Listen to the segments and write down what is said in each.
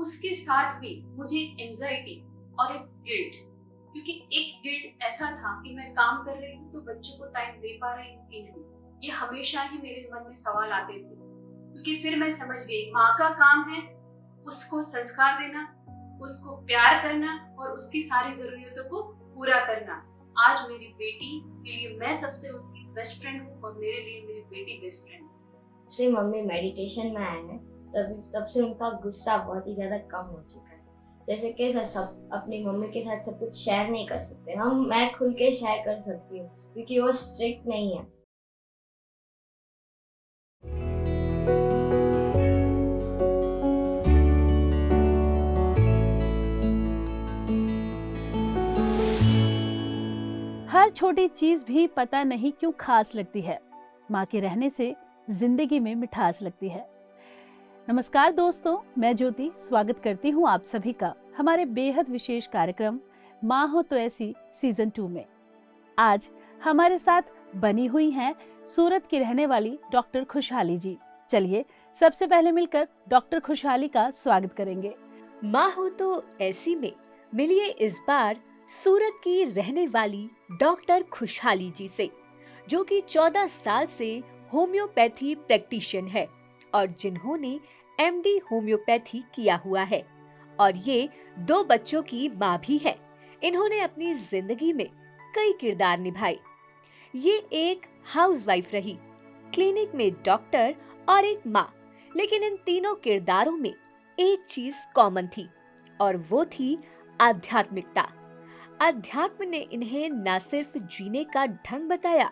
उसके साथ भी मुझे एंजाइटी और एक गिल्ट, क्योंकि एक गिल्ट ऐसा था कि मैं काम कर रही हूँ तो बच्चों को टाइम दे पा रही हूँ कि नहीं। ये हमेशा ही मेरे मन में सवाल आते थे, क्योंकि फिर मैं समझ गई माँ का काम है उसको संस्कार देना, उसको प्यार करना और उसकी सारी जरूरतों को पूरा करना। आज मेरी बेटी के लिए मैं सबसे उसकी बेस्ट फ्रेंड हूँ और मेरे लिए मेरी बेटी बेस्ट फ्रेंड है। से मम्मी मेडिटेशन में आए हैं तब से उनका गुस्सा बहुत ही ज़्यादा कम हो चुका है। जैसे कि सब अपनी मम्मी के साथ सब कुछ शेयर नहीं कर सकते, मैं खुल के शेयर कर सकती हूँ क्योंकि वो स्ट्रिक्ट नहीं है। हर छोटी चीज भी पता नहीं क्यों खास लगती है। माँ के रहने से जिंदगी में मिठास लगती है। नमस्कार दोस्तों, मैं ज्योति स्वागत करती हूँ आप सभी का हमारे बेहद विशेष कार्यक्रम माँ हो तो ऐसी सीजन 2 में। आज हमारे साथ बनी हुई हैं सूरत की रहने वाली डॉक्टर खुशहाली जी। चलिए सबसे पहले मिलकर डॉक्टर खुशहाली का स्वागत करेंगे। माँ हो तो ऐसी में मिलिए इस बार सूरत की रहने वाली डॉक्टर खुशहाली जी से, जो कि 14 साल से होम्योपैथी प्रैक्टिशियन है और जिन्होंने एमडी होम्योपैथी किया हुआ है और ये 2 बच्चों की माँ भी है। इन्होंने अपनी जिंदगी में कई किरदार निभाए। ये एक हाउसवाइफ रही, क्लिनिक में डॉक्टर और एक माँ, लेकिन इन तीनों किरदारों में एक चीज कॉमन थी और वो थी आध्यात्मिकता। अध्यात्म ने इन्हें न सिर्फ जीने का ढंग बताया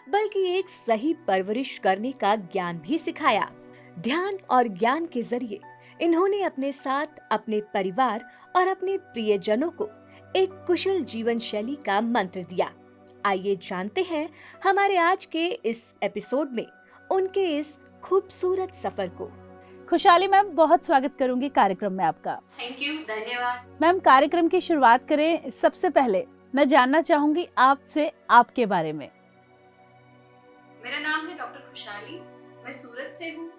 बल्कि एक सही परवरिश करने का ज्ञान भी सिखाया। ध्यान और ज्ञान के जरिए इन्होंने अपने साथ अपने परिवार और अपने प्रियजनों को एक कुशल जीवन शैली का मंत्र दिया। आइए जानते हैं हमारे आज के इस एपिसोड में उनके इस खूबसूरत सफर को। खुशहाली मैम, बहुत स्वागत करूंगी कार्यक्रम में आपका। थैंक यू, धन्यवाद। मैम, कार्यक्रम की शुरुआत करें। सबसे पहले मैं जानना चाहूंगी आपसे आपके बारे में। मेरा नाम है डॉक्टर खुशहाली, मैं सूरत से हूँ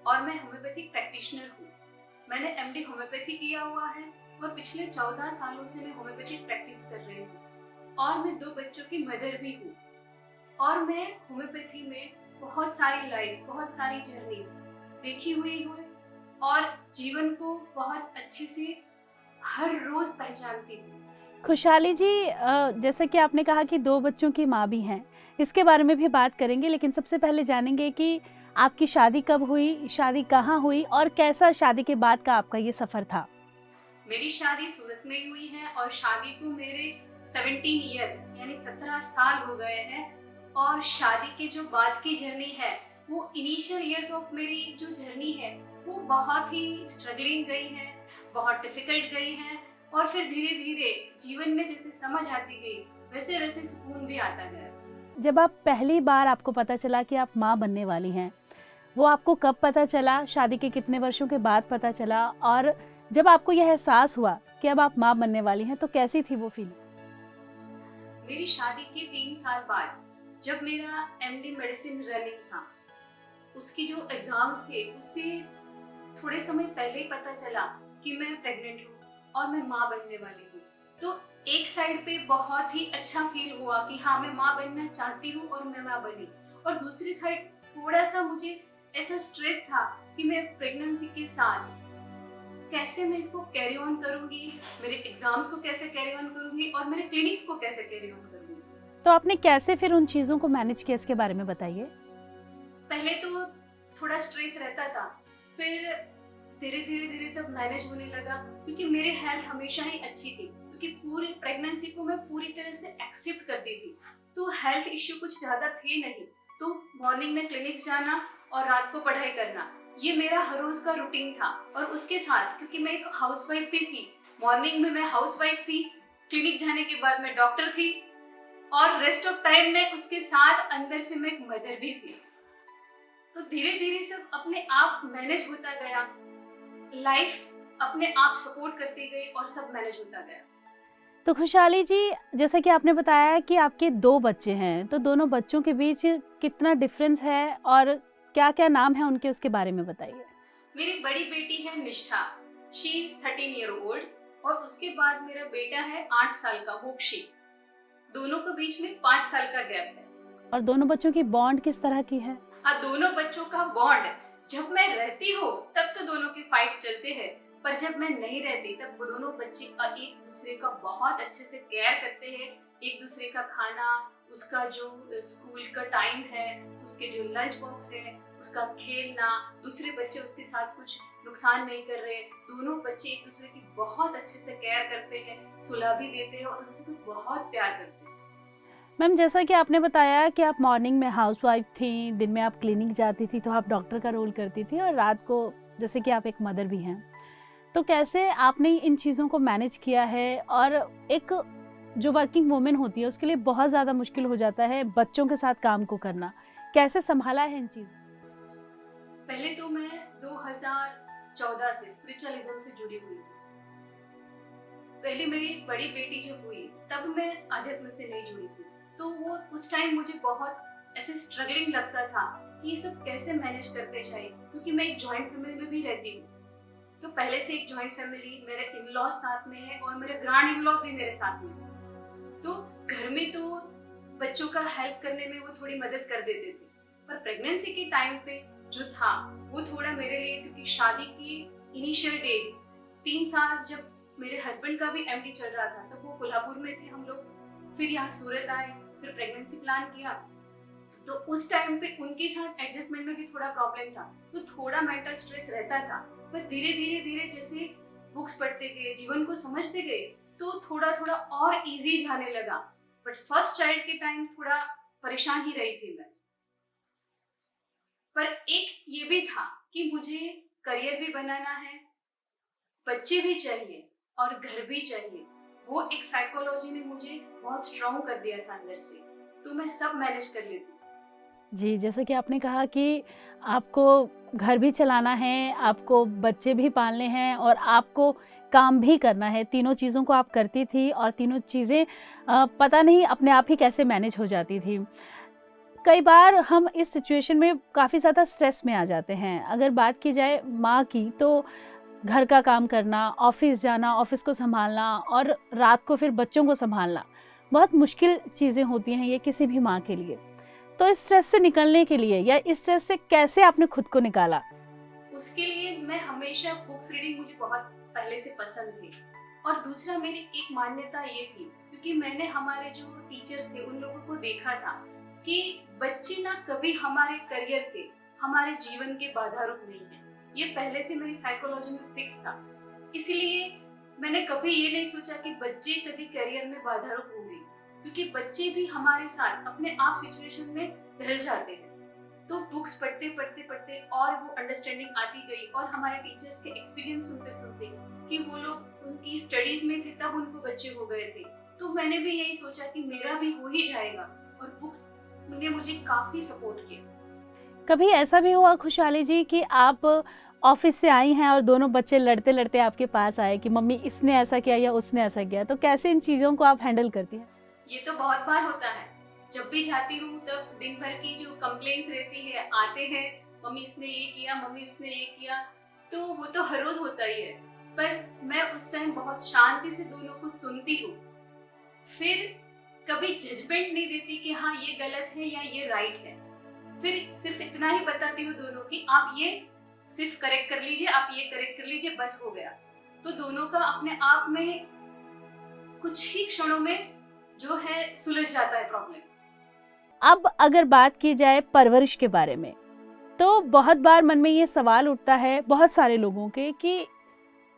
और मैं होम्योपैथिक प्रैक्टिशनर हूँ। मैंने एमडी होम्योपैथी किया हुआ है और पिछले 14 सालों से मैं होम्योपैथिक प्रैक्टिस कर रही हूँ और मैं 2 बच्चों की मदर भी हूँ। और मैं होम्योपैथी में बहुत सारी लाइफ, बहुत सारी जर्नीज देखी हुई हूँ और जीवन को बहुत अच्छे से हर रोज पहचानती हूँ। खुशहाली जी, जैसा कि आपने कहा कि 2 बच्चों की माँ भी हैं, इसके बारे में भी बात करेंगे, लेकिन सबसे पहले जानेंगे कि आपकी शादी कब हुई, शादी कहाँ हुई और कैसा शादी के बाद का आपका ये सफर था। मेरी शादी सूरत में ही हुई है और शादी को मेरे 17 इयर्स यानी 17 साल हो गए हैं। और शादी के जो बाद की जर्नी है वो इनिशियल इयर्स ऑफ मेरी जो जर्नी है वो बहुत ही स्ट्रगलिंग गई है, बहुत डिफिकल्ट गई है और फिर धीरे धीरे जीवन में जैसे समझ आती गई वैसे वैसे सुकून भी आता गया। जब आप पहली बार आपको पता चला कि आप माँ बनने वाली हैं, वो आपको कब पता चला, शादी के कितने वर्षों के बाद पता चला, और जब आपको यह एहसास हुआ कि अब आप माँ बनने वाली हैं तो कैसी थी वो फीलिंग? मेरी शादी के 3 साल बाद जब मेरा एमडी मेडिसिन रनिंग था, उसकी जो एग्जाम्स थे उससे थोड़े समय पहले ही पता चला कि मैं प्रेग्नेंट हूँ और मैं माँ बनने वाली हूँ। तो एक साइड पे बहुत ही अच्छा फील हुआ कि हाँ, मैं माँ बनना चाहती हूँ और मैं माँ बनी, और दूसरी साइड थोड़ा सा मुझे ऐसा स्ट्रेस था कि मैं प्रेगनेंसी के साथ कैसे मैं इसको कैरी ऑन करूंगी, मेरे एग्जाम्स को कैसे कैरी ऑन करूंगी और मेरे क्लिनिक्स को कैसे कैरी ऑन करूंगी। तो आपने कैसे फिर उन चीज़ों को मैनेज किया, इसके बारे में बताइए। पहले तो थोड़ा स्ट्रेस रहता था, फिर धीरे धीरे सब मैनेज होने लगा क्योंकि मेरी हेल्थ हमेशा ही अच्छी थी, क्योंकि पूरी प्रेगनेंसी को मैं पूरी तरह से एक्सेप्ट करती थी, तो हेल्थ इश्यू कुछ ज्यादा थे नहीं। तो मॉर्निंग में क्लिनिक जाना और रात को पढ़ाई करना, ये मेरा हर रोज का रूटीन था। और उसके साथ क्योंकि मैं एक हाउसवाइफ भी थी, मॉर्निंग में मैं हाउसवाइफ थी, क्लिनिक जाने के बाद मैं डॉक्टर थी और रेस्ट ऑफ टाइम में उसके साथ अंदर से मैं एक मदर भी थी। तो धीरे धीरे सब अपने आप मैनेज होता गया, लाइफ अपने आप सपोर्ट करती गई और सब मैनेज होता गया। तो खुशहाली जी, जैसा कि आपने बताया कि आपके 2 बच्चे हैं, तो दोनों बच्चों के बीच कितना डिफरेंस है और क्या क्या नाम है उनके, उसके बारे में बताइए। मेरी बड़ी बेटी है निष्ठा, शी इज 13 ईयर ओल्ड, और उसके बाद मेरा बेटा है 8 साल का, मोक्षी। दोनों के बीच में 5 साल का गैप है। और दोनों बच्चों की बॉन्ड किस तरह की है? हाँ, दोनों बच्चों का बॉन्ड, जब मैं रहती हूँ तब तो दोनों के फाइट्स चलते हैं, पर जब मैं नहीं रहती तब वो दोनों बच्चे एक दूसरे का बहुत अच्छे से केयर करते हैं। एक दूसरे का खाना, उसका जो स्कूल का टाइम है, उसके जो लंच बॉक्स है, उसका खेलना, दूसरे बच्चे उसके साथ कुछ नुकसान नहीं कर रहे, दोनों बच्चे एक दूसरे की बहुत अच्छे से केयर करते हैं, सुला भी देते हैं और उनसे बहुत प्यार करते हैं। मैम, जैसा कि आपने बताया कि आप मॉर्निंग में हाउसवाइफ थी, दिन में आप क्लिनिक जाती थी तो आप डॉक्टर का रोल करती थी, और रात को जैसे कि आप एक मदर भी हैं, तो कैसे आपने इन चीज़ों को मैनेज किया है? और एक जो वर्किंग वुमेन होती है उसके लिए बहुत ज़्यादा मुश्किल हो जाता है बच्चों के साथ काम को करना, कैसे संभाला है इन चीज़? पहले तो मैं 2014 से स्पिरिचुअलिज्म से जुड़ी हुई थी। पहले मेरी बड़ी बेटी जब हुई तब मैं अध्यात्म से नहीं जुड़ी थी, तो वो उस टाइम मुझे बहुत ऐसे स्ट्रगलिंग लगता था कि ये सब कैसे मैनेज करते जाए, क्योंकि मैं एक जॉइंट फैमिली में भी रहती हूँ। तो पहले से एक जॉइंट फैमिली, मेरे इन-लॉज साथ में है और मेरे ग्रैंड इन-लॉज भी मेरे साथ में है। तो घर में तो बच्चों का हेल्प करने में वो थोड़ी मदद कर देते थे, पर प्रेगनेंसी के टाइम पे जो था वो थोड़ा मेरे लिए, क्योंकि शादी की इनिशियल डेज 3 साल जब मेरे हस्बैंड का भी एमडी चल रहा था, तब वो कोल्हापुर में थे हम लोग, फिर यहाँ सूरत आए, फिर प्रेगनेंसी प्लान किया, तो उस टाइम पे उनके साथ एडजस्टमेंट में भी थोड़ा प्रॉब्लम था, तो थोड़ा मेंटल स्ट्रेस रहता था। पर धीरे धीरे धीरे जैसे बुक्स पढ़ते गए, जीवन को समझते गए, तो थोड़ा थोड़ा और इजी जाने लगा। बट फर्स्ट चाइल्ड के टाइम थोड़ा परेशान ही रही थी मैं। पर एक ये भी था कि मुझे करियर भी बनाना है, बच्चे भी चाहिए और घर भी चाहिए। वो एक साइकोलॉजी ने मुझे बहुत स्ट्रॉन्ग कर दिया था अंदर से, तो मैं सब मैनेज कर लेती थी। जी, जैसे कि आपने कहा कि आपको घर भी चलाना है, आपको बच्चे भी पालने हैं और आपको काम भी करना है, तीनों चीज़ों को आप करती थी और तीनों चीज़ें पता नहीं अपने आप ही कैसे मैनेज हो जाती थी। कई बार हम इस सिचुएशन में काफ़ी ज़्यादा स्ट्रेस में आ जाते हैं। अगर बात की जाए माँ की, तो घर का काम करना, ऑफ़िस जाना, ऑफ़िस को सँभालना और रात को फिर बच्चों को सँभालना, बहुत मुश्किल चीज़ें होती हैं ये किसी भी माँ के लिए। तो इस स्ट्रेस से निकलने के लिए या इस स्ट्रेस से कैसे आपने खुद को निकाला? उसके लिए मैं हमेशा बुक्स रीडिंग मुझे बहुत पहले से पसंद थी, और दूसरा मेरी एक मान्यता ये थी, क्योंकि मैंने हमारे जो टीचर्स थे उन लोगों को देखा था कि बच्चे ना कभी हमारे करियर के, हमारे जीवन के बाधा रूप नहीं है। ये पहले से मेरी साइकोलॉजी में फिक्स था, इसलिए मैंने कभी ये नहीं सोचा कि बच्चे कभी करियर में बाधा रूप होंगे, क्योंकि बच्चे भी हमारे साथ अपने आप सिचुएशन में ढल जाते हैं। तो बुक्स पढ़ते पढ़ते पढ़ते और वो अंडरस्टैंडिंग आती गई, और हमारे टीचर्स के एक्सपीरियंस सुनते सुनते कि वो लोग उनकी स्टडीज में थे तब उनको बच्चे हो गए थे, तो मैंने भी यही सोचा कि मेरा भी हो ही जाएगा, और बुक्स ने मुझे काफी सपोर्ट किया। कभी ऐसा भी हुआ खुशहाली जी कि आप ऑफिस से आई हैं और दोनों बच्चे लड़ते लड़ते आपके पास आए कि मम्मी इसने ऐसा किया या उसने ऐसा किया, तो कैसे इन चीज़ों को आप हैंडल करती हैं? ये तो बहुत बार होता है, जब भी जाती हूँ तब दिन भर की जो कंप्लेंट्स रहती है, आते हैं मम्मी इसने ये किया, मम्मी उसने ये किया, तो वो तो हर रोज होता ही है। पर मैं उस टाइम बहुत शांति से दोनों को सुनती हूँ, फिर कभी जजमेंट नहीं देती कि हाँ ये गलत है या ये राइट है, फिर सिर्फ इतना ही बताती हूँ दोनों की आप ये सिर्फ करेक्ट कर लीजिए, आप ये करेक्ट कर लीजिए, बस हो गया। तो दोनों का अपने आप में कुछ ही क्षणों में जो है सुलझ जाता है प्रॉब्लम। अब अगर बात की जाए परवरिश के बारे में, तो बहुत बार मन में ये सवाल उठता है बहुत सारे लोगों के कि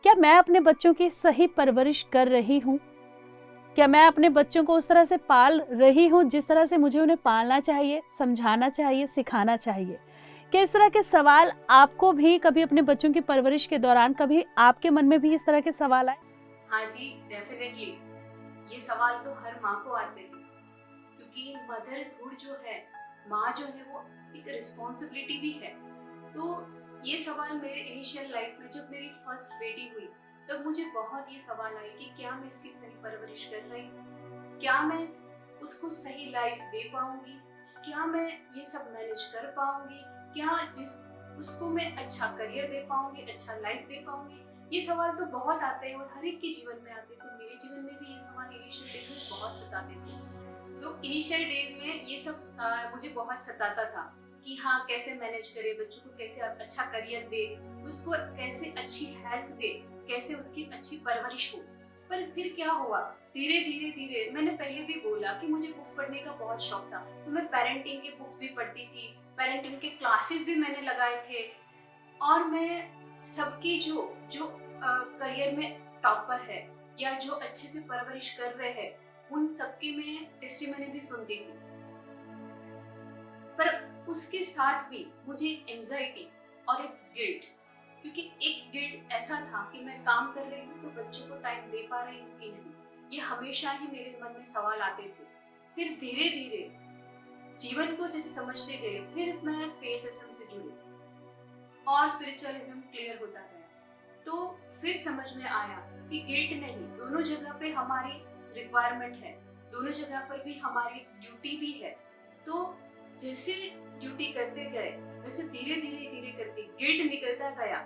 क्या मैं अपने बच्चों की सही परवरिश कर रही हूँ? क्या मैं अपने बच्चों को उस तरह से पाल रही हूँ जिस तरह से मुझे उन्हें पालना चाहिए, समझाना चाहिए, सिखाना चाहिए? क्या इस तरह के सवाल आपको भी कभी अपने बच्चों की परवरिश के दौरान कभी आपके मन में भी इस तरह के सवाल आए? हाँ जी, डेफिनेटली ये सवाल तो हर माँ को आते हैं, क्योंकि मदरहुड जो है, माँ जो है, वो एक रिस्पॉन्सिबिलिटी भी है। तो ये सवाल मेरे इनिशियल लाइफ में जब मेरी फर्स्ट बेटी हुई तब मुझे बहुत ये सवाल आए कि क्या मैं इसकी सही परवरिश कर रही हूँ, क्या मैं उसको सही लाइफ दे पाऊंगी, क्या मैं ये सब मैनेज कर पाऊंगी, क्या जिस उसको मैं अच्छा करियर दे पाऊंगी, अच्छा लाइफ दे पाऊंगी, ये सवाल तो बहुत आते हैं और हर एक के जीवन में आते हैं। तो मेरे जीवन में भी ये सवाल इनिशियल डेज में बहुत सताते थे। तो इनिशियल डेज में ये सब मुझे बहुत सताता था कि हाँ, कैसे मैनेज करे, बच्चों को कैसे अच्छा करियर दे, उसको कैसे अच्छी हेल्थ दे, कैसे उसकी अच्छी परवरिश हो। पर फिर क्या हुआ, धीरे धीरे धीरे, मैंने पहले भी बोला कि मुझे बुक्स पढ़ने का बहुत शौक था, तो मैं पेरेंटिंग के बुक्स भी पढ़ती थी, पेरेंटिंग के क्लासेस भी मैंने लगाए थे, और मैं सबकी जो जो करियर में टॉपर है या जो अच्छे से परवरिश कर रहे हैं, उन सबके मैं टेस्टिमनी भी सुनती थी। पर उसके साथ भी मुझे एंजाइटी और एक गिल्ट, क्योंकि एक गिल्ट ऐसा था कि मैं काम कर रही हूँ तो बच्चों को टाइम दे पा रही हूँ कि नहीं, ये हमेशा ही मेरे मन में सवाल आते थे। फिर धीरे धीरे जीवन को जैसे समझते गए, फिर मैं PSSM से जुड़ी और स्पिरिचुअलिज्म क्लियर होता गया, तो फिर समझ में आया कि गिल्ट नहीं, दोनों जगह पे हमारी रिक्वायरमेंट है, दोनों जगह पर भी हमारी ड्यूटी भी है। तो जैसे ड्यूटी करते गए वैसे धीरे धीरे धीरे करके गिल्ट निकलता गया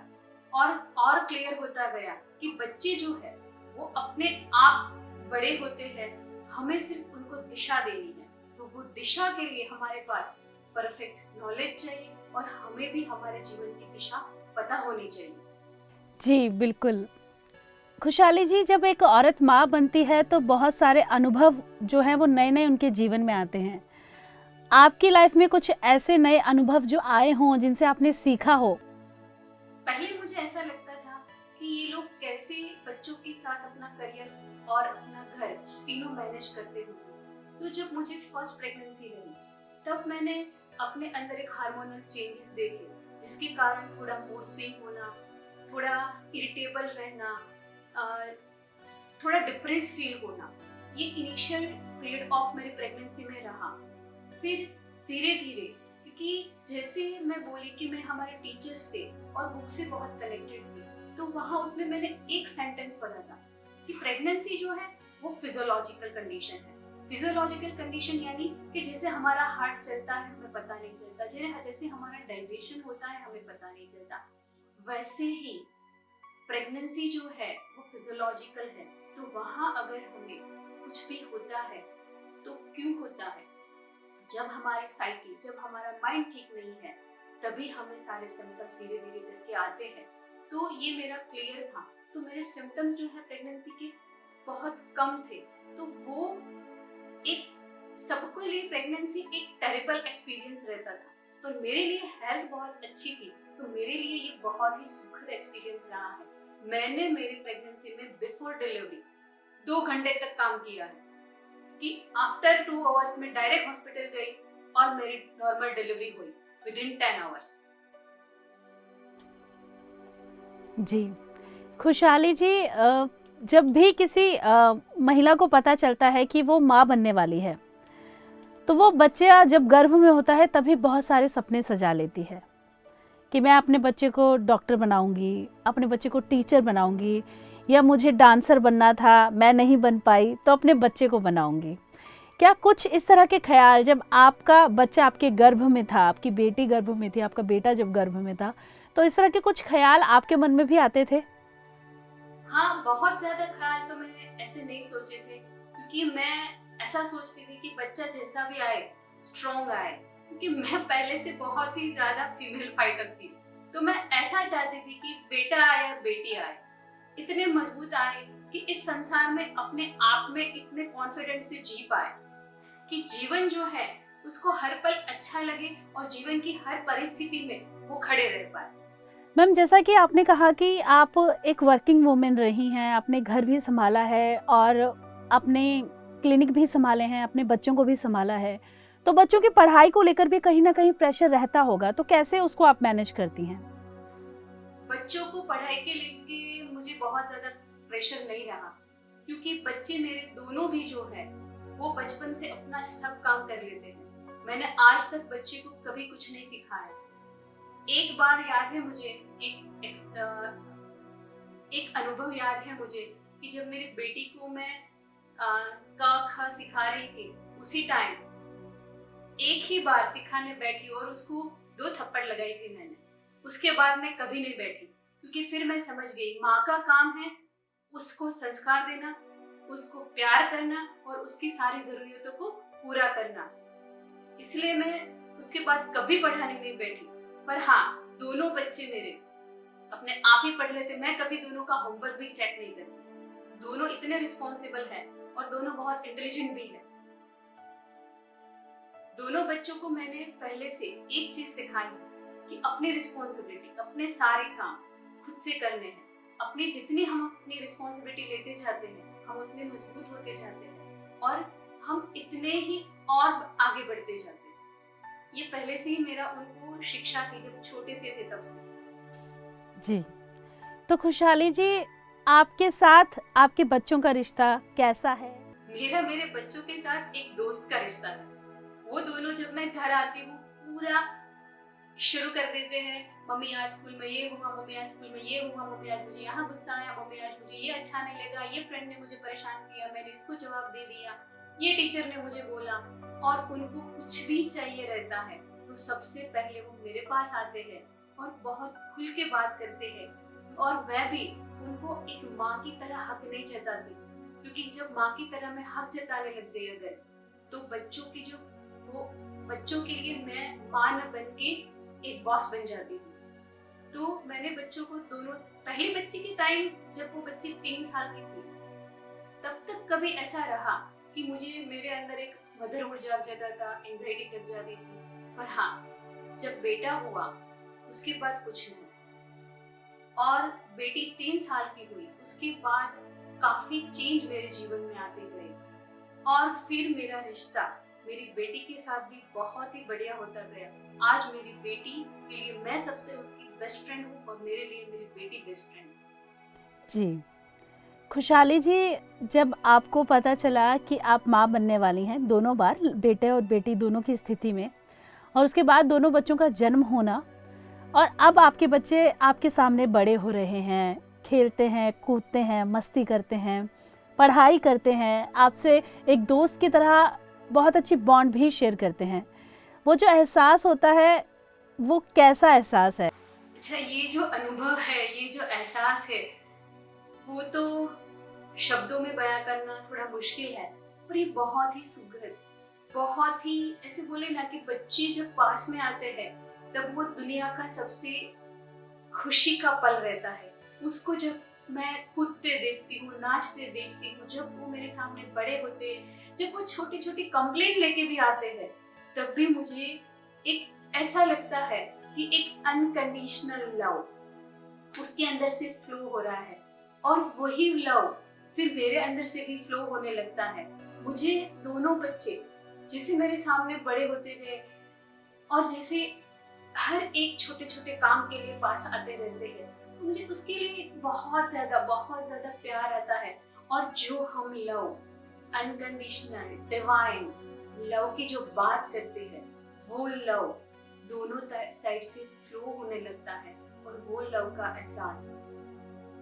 और क्लियर होता गया कि बच्चे जो है वो अपने आप बड़े होते हैं, हमें सिर्फ उनको दिशा देनी है। तो वो दिशा के लिए हमारे पास परफेक्ट नॉलेज चाहिए और हमें भी हमारे जीवन की दिशा पता होनी चाहिए। जी बिल्कुल। खुशहाली जी, जब एक औरत माँ बनती है तो बहुत सारे अनुभव जो हैं वो नए नए उनके जीवन में आते हैं। आपकी लाइफ में कुछ ऐसे नए अनुभव जो आए हों जिनसे आपने सीखा हो? पहले मुझे ऐसा लगता था कि ये लोग कैसे बच्चों के साथ अपना करियर और अपना घर तीनों मैनेज करते होंगे। तो जब मुझे फर्स्ट प्रेगनेंसी रही तब मैंने अपने अंदर एक हार्मोनल चेंजेस देखे, जिसके कारण थोड़ा मूड स्विंग होना, थोड़ा इरिटेबल रहना, थोड़ा डिप्रेस फील होना, ये इनिशियल पीरियड ऑफ मेरी प्रेगनेंसी में रहा। फिर धीरे धीरे, क्योंकि जैसे मैं बोली कि मैं हमारे टीचर्स से और बुक से बहुत कनेक्टेड थी, तो वहाँ उसमें मैंने एक सेंटेंस पढ़ा था कि प्रेगनेंसी जो है वो फिजियोलॉजिकल कंडीशन है। फिजियोलॉजिकल कंडीशन यानी कि जैसे हमारा हार्ट चलता है हमें पता नहीं चलता, जैसे हमारा डाइजेशन होता है हमें पता नहीं चलता, वैसे ही प्रेगनेंसी जो है वो फिजियोलॉजिकल है। तो वहाँ अगर हमें कुछ भी होता है तो क्यों होता है? जब हमारी साइकिल, जब हमारा माइंड ठीक नहीं है, तभी हमें सारे सिम्टम्स धीरे धीरे करके आते हैं। तो ये मेरा क्लियर था। तो मेरे सिम्टम्स जो है प्रेगनेंसी के बहुत कम थे। तो वो एक सबको लिए प्रेगनेंसी एक टेरिबल एक्सपीरियंस रहता था, पर मेरे लिए हेल्थ बहुत अच्छी थी, तो मेरे लिए ये बहुत ही सुखद एक्सपीरियंस रहा है। मैंने मेरी प्रेगनेंसी में बिफोर डिलीवरी 2 घंटे तक काम किया है कि आफ्टर 2 आवर्स में डायरेक्ट हॉस्पिटल गई और मेरी नॉर्मल डिलीवरी हुई विदिन 10 आवर्स। जी खुशहाली जी, जब भी किसी महिला को पता चलता है कि वो माँ बनने वाली है, तो वो बच्चा जब गर्भ में होता है तभी बहुत सारे सपने सजा लेती है कि मैं अपने बच्चे को डॉक्टर बनाऊंगी, अपने बच्चे को टीचर बनाऊंगी, या मुझे डांसर बनना था, मैं नहीं बन पाई तो अपने बच्चे को बनाऊंगी। क्या कुछ इस तरह के ख्याल जब आपका बच्चा आपके गर्भ में था, आपकी बेटी गर्भ में थी, आपका बेटा जब गर्भ में था, तो इस तरह के कुछ ख्याल आपके मन में भी आते थे? हाँ, बहुत ज्यादा ख्याल तो मैंने ऐसे नहीं सोचे थे, क्योंकि मैं ऐसा सोचती थी कि बच्चा जैसा भी आए स्ट्रॉन्ग आए, क्योंकि मैं पहले से बहुत ही ज्यादा फीमेल फाइटर थी। तो मैं ऐसा चाहती थी कि बेटा आए और बेटी आए, इतने मजबूत आए कि इस संसार में अपने आप में इतने कॉन्फिडेंस से जी पाए कि जीवन जो है उसको हर पल अच्छा लगे और जीवन की हर परिस्थिति में वो खड़े रह पाए। मैम, जैसा कि आपने कहा कि आप एक वर्किंग वुमेन रही हैं, आपने घर भी संभाला है और अपने क्लिनिक भी संभाले हैं, अपने बच्चों को भी संभाला है, तो बच्चों की पढ़ाई को लेकर भी कहीं ना कहीं प्रेशर रहता होगा, तो कैसे उसको आप मैनेज करती हैं? बच्चों को पढ़ाई के लेके मुझे बहुत ज्यादा प्रेशर नहीं रहा, क्योंकि बच्चे मेरे दोनों भी जो है वो बचपन से अपना सब काम कर लेते हैं। मैंने आज तक बच्चे को कभी कुछ नहीं सिखाया। एक बार याद है मुझे, एक अनुभव याद है मुझे कि जब मेरी बेटी को मैं क ख सिखा रही थी, उसी टाइम एक ही बार सिखाने बैठी और उसको 2 थप्पड़ लगाई थी मैंने। उसके बाद मैं कभी नहीं बैठी, क्योंकि फिर मैं समझ गई माँ का काम है उसको संस्कार देना, उसको प्यार करना और उसकी सारी जरूरतों को पूरा करना। इसलिए मैं उसके बाद कभी पढ़ाने नहीं बैठी। पर हाँ, दोनों बच्चे मेरे अपने आप ही पढ़ लेते, मैं कभी दोनों का होमवर्क भी चेक नहीं करती। दोनों इतने रिस्पॉन्सिबल हैं और दोनों बहुत इंटेलिजेंट भी हैं। दोनों बच्चों को मैंने पहले से एक चीज सिखाई है कि अपनी रिस्पॉन्सिबिलिटी, अपने सारे काम खुद से करने हैं। अपनी जितनी हम अपनी रिस्पॉन्सिबिलिटी लेते जाते हैं, हम उतने मजबूत होते जाते हैं और हम इतने ही और आगे बढ़ते जाते हैं। ये पहले से ही मेरा उनको शिक्षा थी, जब छोटे से थे तब से। जी, तो खुशहाली जी, आपके साथ आपके बच्चों का रिश्ता कैसा है? मेरा मेरे बच्चों के साथ एक दोस्त का रिश्ता है। वो दोनों जब मैं घर आती हूँ पूरा शुरू कर देते हैं, मम्मी आज स्कूल में ये हुआ, मम्मी आज स्कूल में ये हुआ, मम्मी आज मुझे यहाँ गुस्सा आया, मम्मी आज मुझे ये अच्छा नहीं लगा, ये फ्रेंड ने मुझे परेशान किया, मैंने इसको जवाब दे दिया, ये टीचर ने मुझे बोला। और उनको कुछ भी चाहिए रहता है तो सबसे पहले वो मेरे पास आते हैं और बहुत खुल के बात करते हैं। और मैं भी उनको एक माँ की तरह हक नहीं जताती, क्योंकि जब माँ की तरह मैं हक जताने लग गई अगर, तो बच्चों की जो वो बच्चों के लिए मैं माँ न बन के एक बॉस बन जाती हूँ। तो मैंने बच्चों को दोनों, पहली बच्ची के टाइम जब वो बच्ची 3 साल की थी तब तक कभी ऐसा रहा कि मुझे मेरे अंदर एक मदरहुड जाग जाता था, एंजाइटी जग जाती थी। पर हाँ, जब बेटा हुआ उसके बाद कुछ नहीं। और बेटी 3 साल की हुई उसके बाद काफी चेंज मेरे जीवन में आते गए। और फिर मेरा रिश्ता मेरी बेटी के साथ भी बहुत ही बढ़िया होता गया। आज मेरी बेटी के लिए मैं सबसे उसकी बेस्ट फ्रेंड हूँ और मेरे लिए मेरी बेटी बेस्ट फ्रेंड है। जी, खुशहाली जी, जब आपको पता चला कि आप माँ बनने वाली हैं, दोनों बार, बेटे और बेटी दोनों की स्थिति में, और उसके बाद दोनों बच्चों का जन्म होना, और अब आपके बच्चे आपके सामने बड़े हो रहे हैं, खेलते हैं, कूदते हैं, मस्ती करते हैं, पढ़ाई करते हैं, आपसे एक दोस्त की तरह बहुत अच्छी बॉन्ड भी शेयर करते हैं, वो जो एहसास होता है वो कैसा एहसास है? अच्छा, ये जो अनुभव है, ये जो एहसास है, वो तो शब्दों में बयां करना थोड़ा मुश्किल है, पर ये बहुत ही सुखद, बहुत ही ऐसे बोले ना कि बच्चे जब पास में आते हैं तब वो दुनिया का सबसे खुशी का पल रहता है। उसको जब मैं कूदते देखती हूँ, नाचते देखती हूँ, जब वो मेरे सामने बड़े होते हैं, जब वो छोटी छोटी कंप्लेंट लेके भी आते हैं, तब भी मुझे एक ऐसा लगता है कि एक अनकंडीशनल लव उसके अंदर से फ्लो हो रहा है और वही लव फिर मेरे अंदर से भी फ्लो होने लगता है। मुझे दोनों बच्चे जैसे मेरे सामने बड़े होते गए और जैसे हर एक छोटे छोटे काम के लिए पास आते रहते हैं, तो मुझे उसके लिए बहुत ज्यादा प्यार आता है। और जो हम लव, अनकंडीशनल डिवाइन लव की जो बात करते हैं, वो लव दोनों साइड से फ्लो होने लगता है और वो लव का एहसास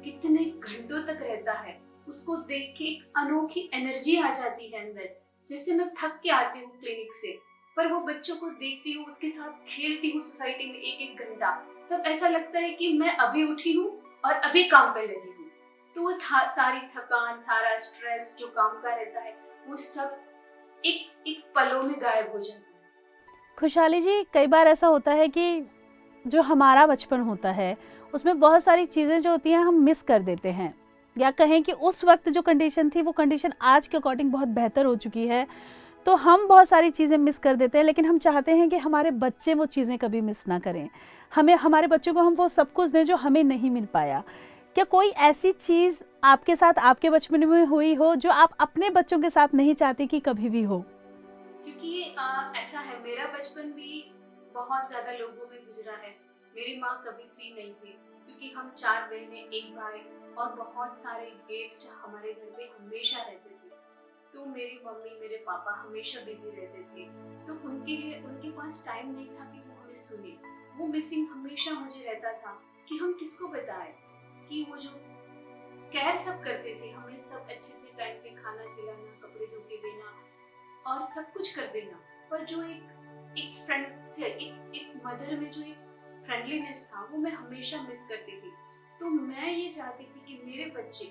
कितने घंटों तक रहता है। उसको देख के एक अनोखी एनर्जी आ जाती है अंदर। जैसे मैं थक के आती हूँ क्लिनिक से, पर वो बच्चों को देखती हूँ, उसके साथ खेलती हूँ सोसाइटी में 1-1 घंटा, तब ऐसा लगता है कि मैं अभी उठी हूँ और अभी काम पे लगी हूँ। तो वो सारी थकान, सारा स्ट्रेस जो काम का रहता है, वो सब एक पलों में गायब हो जाता है। खुशहाली जी, कई बार ऐसा होता है कि जो हमारा बचपन होता है उसमें बहुत सारी चीज़ें जो होती हैं हम मिस कर देते हैं, या कहें कि उस वक्त जो कंडीशन थी वो कंडीशन आज के अकॉर्डिंग बहुत बेहतर हो चुकी है, तो हम बहुत सारी चीज़ें मिस कर देते हैं। लेकिन हम चाहते हैं कि हमारे बच्चे वो चीज़ें कभी मिस ना करें, हमें हमारे बच्चों को हम वो सब कुछ दें जो हमें नहीं मिल पाया। क्या कोई ऐसी चीज़ आपके साथ आपके बचपन में हुई हो जो आप अपने बच्चों के साथ नहीं चाहती कि कभी भी हो? क्योंकि ऐसा है, मेरा बचपन भी बहुत ज्यादा लोगों में गुजरा है। मेरी माँ कभी फ्री नहीं थी, क्योंकि हम 4 बहनें, 1 भाई और बहुत सारे गेस्ट हमारे घर पे हमेशा रहते थे। तो मेरी मम्मी, मेरे पापा हमेशा बिजी रहते थे, तो उनके लिए उनके पास टाइम नहीं था कि वो हमें सुने। वो मिसिंग हमेशा मुझे रहता था कि हम किसको बताएं कि वो जो केयर सब करते थे, हमें सब अच्छे से टाइम पे खाना खिलाना, कपड़े धो के देना और सब कुछ कर देना, पर जो एक फ्रेंड, एक मदर में जो एक फ्रेंडलीनेस था, वो मैं हमेशा मिस करती थी। तो मैं ये चाहती थी कि मेरे बच्चे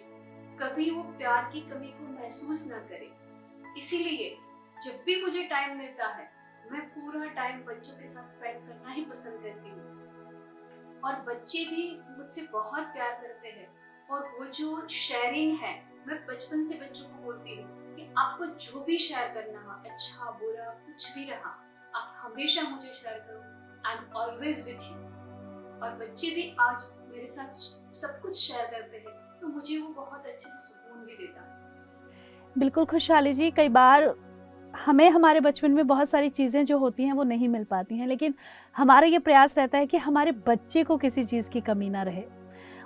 कभी वो प्यार की कमी को महसूस ना करें। इसीलिए जब भी मुझे टाइम मिलता है मैं पूरा टाइम बच्चों के साथ स्पेंड करना ही पसंद करती हूँ। और बच्चे भी मुझसे बहुत प्यार करते हैं। और वो जो शेयरिंग है, मैं बचपन से बच्चों को बोलती हूँ कि आपको जो भी शेयर करना हो, अच्छा बुरा कुछ भी रहा, आप हमेशा मुझे शेयर करो, I am always with you. और बच्चे भी आज मेरे साथ सब कुछ शेयर करते हैं, तो मुझे वो बहुत अच्छे से सुकून भी देता है। बिल्कुल खुशहाली जी, कई बार हमें हमारे बचपन में बहुत सारी चीज़ें जो होती हैं वो नहीं मिल पाती हैं, लेकिन हमारा ये प्रयास रहता है कि हमारे बच्चे को किसी चीज़ की कमी ना रहे।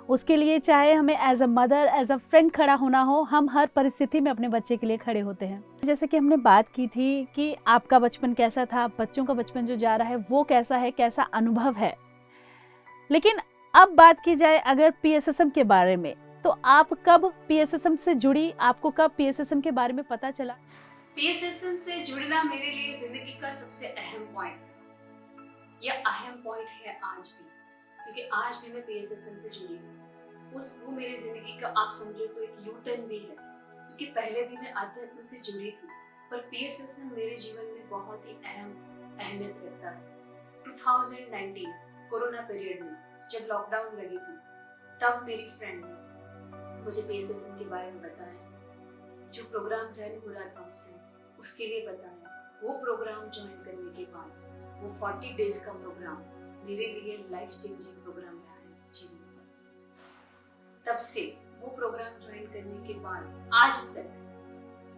उसके लिए चाहे हमें as a mother, as a friend खड़ा होना हो, हम हर परिस्थिति में अपने बच्चे के लिए खड़े होते हैं। जैसे कि हमने बात की थी कि आपका बचपन कैसा था, बच्चों का बचपन जो जा रहा है वो कैसा है, कैसा अनुभव है। लेकिन अब बात की जाए अगर PSSM के बारे में, तो आप कब PSSM से जुड़ी, आपको कब PSSM के बारे में पता चला? PSSM से जुड़ना मेरे लिए जिंदगी का सबसे अहम पॉइंट था। यह अहम पॉइंट है आज भी, क्योंकि आज भी मैं PSSM से जुड़ी हूँ। वो मेरी जिंदगी का आप समझो तो एक यू टर्न भी है, क्योंकि पहले भी मैं अध्यात्म से जुड़ी थी, पर PSSM मेरे जीवन में बहुत ही अहमियत रखता है। 2019 कोरोना पीरियड में जब लॉकडाउन लगी थी, तब मेरी फ्रेंड ने मुझे PSSM के बारे में बताया। जो प्रोग्राम रन हो रहा था उस टाइम, उसके लिए बताया। वो प्रोग्राम ज्वाइन करने के बाद वो 40 डेज का प्रोग्राम मेरे लिए लाइफ चेंजिंग प्रोग्राम रहा है जीवन में। तब से वो प्रोग्राम ज्वाइन करने के बाद आज तक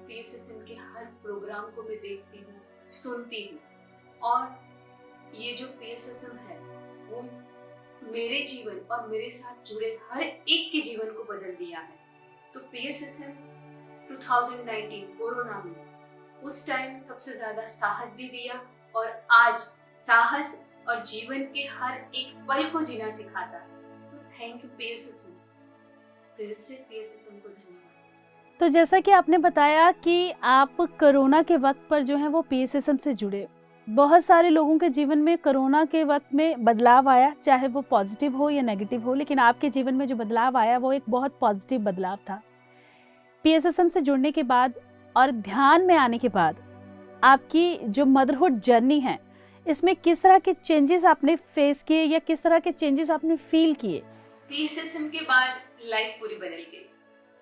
PSSM के हर प्रोग्राम को मैं देखती हूँ, सुनती हूँ, और ये जो PSSM है वो मेरे जीवन और मेरे साथ जुड़े हर एक के जीवन को बदल दिया है। तो PSSM 2019 कोरोना में उस टाइम सबसे ज्यादा साहस भी दिया, और आज साहस और जीवन के हर एक पल को जीना सिखाता है। तो थैंक यू PSSM, दिल से PSSM को धन्यवाद। तो जैसा कि आपने बताया कि आप कोरोना के वक्त पर जो है वो PSSM से जुड़े। बहुत सारे लोगों के जीवन में कोरोना के वक्त में बदलाव आया, चाहे वो पॉजिटिव हो या नेगेटिव हो, लेकिन आपके जीवन में जो बदलाव आया वो एक बहुत पॉजिटिव बदलाव था। PSSM से जुड़ने के बाद और ध्यान में आने के बाद आपकी जो मदरहुड जर्नी है, इसमें किस तरह के चेंजेस आपने फेस किए या किस तरह के चेंजेस आपने फील किए? PSSM के बाद लाइफ पूरी बदल गई।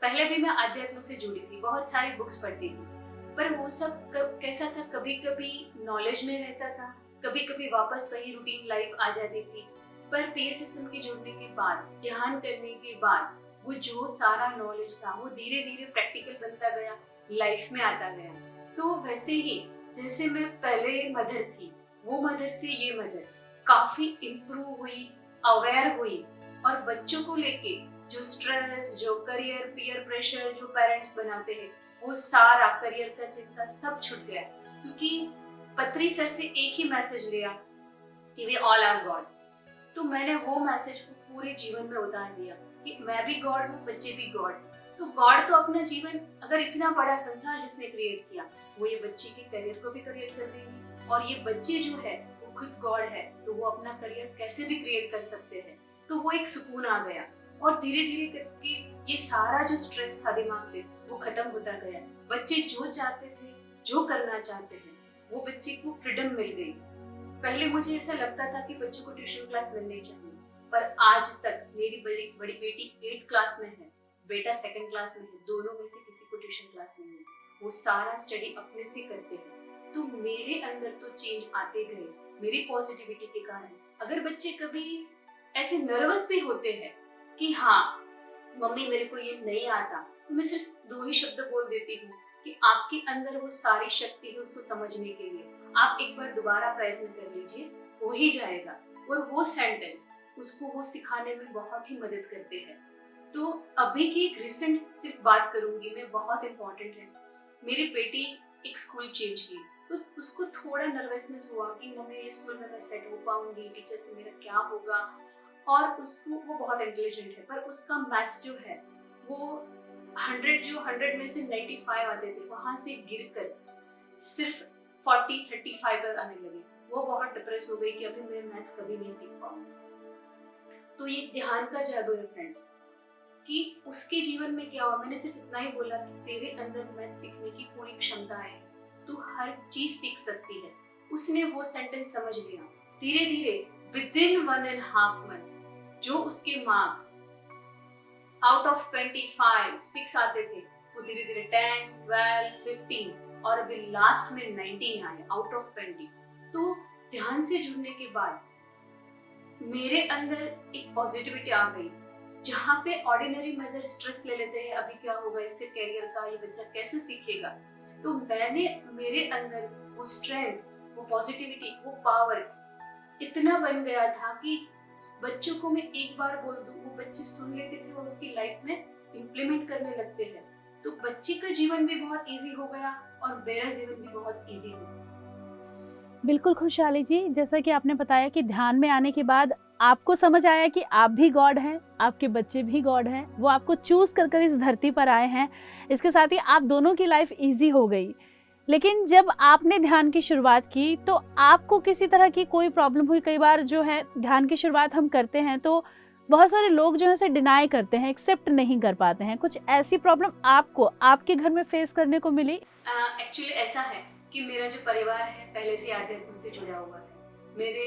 पहले भी मैं अध्यात्म से जुड़ी थी, बहुत सारी बुक्स पढ़ती थी, पर वो सब कैसा था, कभी कभी नॉलेज में रहता था, कभी कभी वापस वही रूटीन लाइफ आ जाती थी। पर PSSM के जुड़ने के बाद, ध्यान करने के बाद, वो जो सारा नॉलेज था वो धीरे धीरे प्रैक्टिकल बनता गया, लाइफ में आता गया। तो वैसे ही जैसे मैं पहले मदर थी, वो मदर से ये मदर काफी इम्प्रूव हुई, अवेयर हुई, और बच्चों को लेके जो स्ट्रेस, जो करियर, पीयर प्रेशर जो पेरेंट्स बनाते हैं, वो सारा करियर का चिंता सब छूट गया, क्योंकि पत्री सर से एक ही मैसेज लिया कि वी ऑल आर गॉड। तो मैंने वो मैसेज को पूरे जीवन में उतार दिया कि मैं भी गॉड हूँ, बच्चे भी गॉड। तो गॉड तो अपना जीवन, अगर इतना बड़ा संसार जिसने क्रिएट किया, वो ये बच्चे के करियर को भी क्रिएट कर देंगे, और ये बच्चे जो है वो खुद गॉड है, तो वो अपना करियर कैसे भी क्रिएट कर सकते हैं। तो वो एक सुकून आ गया, और धीरे धीरे करके ये सारा जो स्ट्रेस था दिमाग से वो खत्म होता गया। बच्चे जो चाहते थे, जो करना चाहते हैं, वो बच्चे को फ्रीडम मिल गई। पहले मुझे ऐसा लगता था कि बच्चों को ट्यूशन क्लास मिलनी चाहिए, पर आज तक मेरी बड़ी बेटी 8th क्लास में है, बेटा 2nd क्लास में है, दोनों में से किसी को ट्यूशन क्लास नहीं है, वो सारा स्टडी अपने से करते हैं। तो मेरे अंदर तो चेंज आते गए मेरी पॉजिटिविटी के कारण। अगर बच्चे कभी ऐसे नर्वस भी होते हैं कि हाँ मम्मी मेरे को ये नहीं आता, तो मैं सिर्फ 2 ही शब्द बोल देती हूँ कि आपके अंदर वो सारी शक्ति है उसको समझने के लिए, आप एक बार दोबारा प्रयत्न कर लीजिए, हो ही जाएगा। और वो सेंटेंस उसको वो सिखाने में बहुत ही मदद करते हैं। तो अभी की एक रिसेंट सिर्फ बात करूंगी मैं, बहुत इम्पोर्टेंट है। मेरी बेटी एक स्कूल चेंज की, तो उसको थोड़ा नर्वसनेस हुआ कि मम्मी ये स्कूल में मैं सेट हो पाऊंगी, टीचर से मेरा क्या होगा। और उसको, वो बहुत इंटेलिजेंट है, पर उसका मैथ्स जो है वो 100 में से 95 आते थे, वहां से गिरकर सिर्फ 40-35 तक आने लगे। वो बहुत डिप्रेस हो गई कि अभी मैं मैथ्स कभी नहीं सीख पाऊंगी। तो ये ध्यान का जादू है फ्रेंड्स, कि उसके जीवन में क्या हुआ। मैंने सिर्फ इतना ही बोला कि तेरे अंदर मैथ सीखने की पूरी क्षमता है, तू हर चीज सीख सकती है। उसने वो सेंटेंस समझ लिया। धीरे धीरे विदिन 1.5 मंथ जो उसके मार्क्स आउट ऑफ 25 6 आते थे, वो धीरे धीरे 10, 12, 15 और अभी लास्ट में 19 आए आउट ऑफ 20। तो ध्यान से जुड़ने के बाद मेरे अंदर एक पॉजिटिविटी आ गई। जहाँ पे ऑर्डिनरी मदर स्ट्रेस ले लेते हैं, अभी क्या होगा इसके करियर का, ये बच्चा कैसे सीखेगा, तो मैंने मेरे अंदर वो स्ट्रेंथ, वो पॉजिटिविटी, वो पावर इतना बन गया था कि बच्चों को मैं एक बार बोल दूं, वो बच्चे सुन लेते थे और उसकी लाइफ में इम्प्लीमेंट करने लगते हैं। तो बच्चे का जीवन भी बहुत इजी हो गया और मेरा जीवन भी बहुत इजी हो गया। बिल्कुल खुशहाली जी, जैसा कि आपने बताया कि ध्यान में आने के बाद आपको समझ आया कि आप भी गॉड हैं, आपके बच्चे भी गॉड हैं, वो आपको चूज कर इस धरती पर आए हैं। इसके साथ ही आप दोनों की लाइफ इजी हो गई। लेकिन जब आपने ध्यान की शुरुआत की तो आपको किसी तरह की कोई प्रॉब्लम हुई? कई बार जो है ध्यान की शुरुआत हम करते हैं तो बहुत सारे लोग जो है उसे डिनाई करते हैं, एक्सेप्ट नहीं कर पाते हैं। कुछ ऐसी प्रॉब्लम आपको आपके घर में फेस करने को मिली? एक्चुअली ऐसा है कि मेरा जो परिवार है पहले से आध्यात्म से जुड़ा हुआ है, मेरे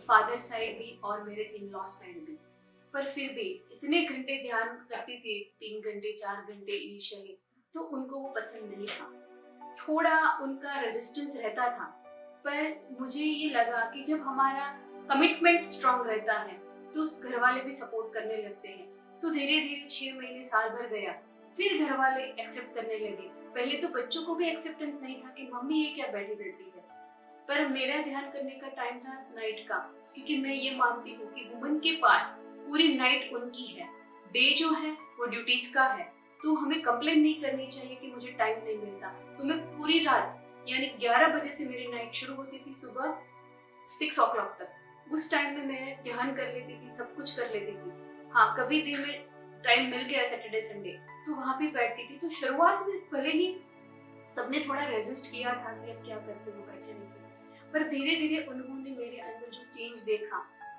फादर साइड भी और मेरे इन लॉ साइड भी। पर फिर भी इतने घंटे ध्यान करती थी, 3 घंटे 4 घंटे इनिशियली, तो उनको वो पसंद नहीं था, थोड़ा उनका रेजिस्टेंस रहता था। पर मुझे ये लगा कि जब हमारा कमिटमेंट स्ट्रांग रहता है तो उस घर वाले भी सपोर्ट करने लगते हैं। तो धीरे धीरे 6 महीने साल भर गया, फिर घर वाले एक्सेप्ट करने लगे। पहले तो बच्चों को भी एक्सेप्टेंस नहीं था कि मम्मी ये क्या बैठी रहती है। पर मेरा ध्यान करने का टाइम था नाइट का, क्योंकि मैं ये मानती हूँ कि वुमन के पास पूरी नाइट उनकी है, डे जो है वो ड्यूटीज का है। तो हमें कंप्लेन नहीं करनी चाहिए कि मुझे टाइम नहीं मिलता। तो मैं पूरी रात यानी 11 बजे से मेरी नाइट शुरू होती थी, सुबह 6 o'clock तक। उस टाइम में मैं ध्यान कर लेती थी, सब कुछ कर लेती थी। हाँ, कभी दिन में टाइम मिल गया सैटरडे संडे तो वहां पे बैठती थी। तो शुरुआत में भले ही सबने थोड़ा रेजिस्ट किया था कि अब क्या करते हो, बैठे नहीं थे, पर धीरे धीरे उन्होंने मेरे अंदर जो चेंज देखा,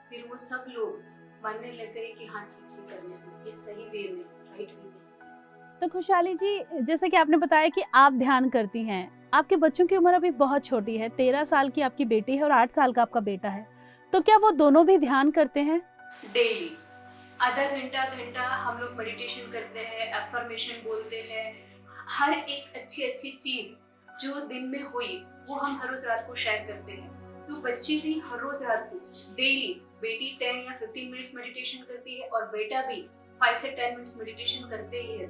फिर वो सब लोग मानने लग गए कि हाँ ठीक है, करने दो, ये सही वे में, राइट वे में। तो खुशहाली जी, जैसे कि आपने बताया कि आप ध्यान करती हैं, आपके बच्चों की उम्र अभी बहुत छोटी है, 13 साल की आपकी बेटी है और 8 साल का आपका बेटा है, तो क्या वो दोनों भी ध्यान करते हैं? डेली आधा घंटा हम लोग मेडिटेशन करते हैं, अफर्मेशन बोलते हैं। हर एक अच्छी अच्छी चीज जो दिन में हुई वो हम हर रोज रात को शेयर करते हैं। तो बच्चे भी हर रोज रात को डेली, बेटी 10 या 15 मिनट्स मेडिटेशन करती है और बेटा भी 5 से 10 मिनट्स मेडिटेशन करते ही है।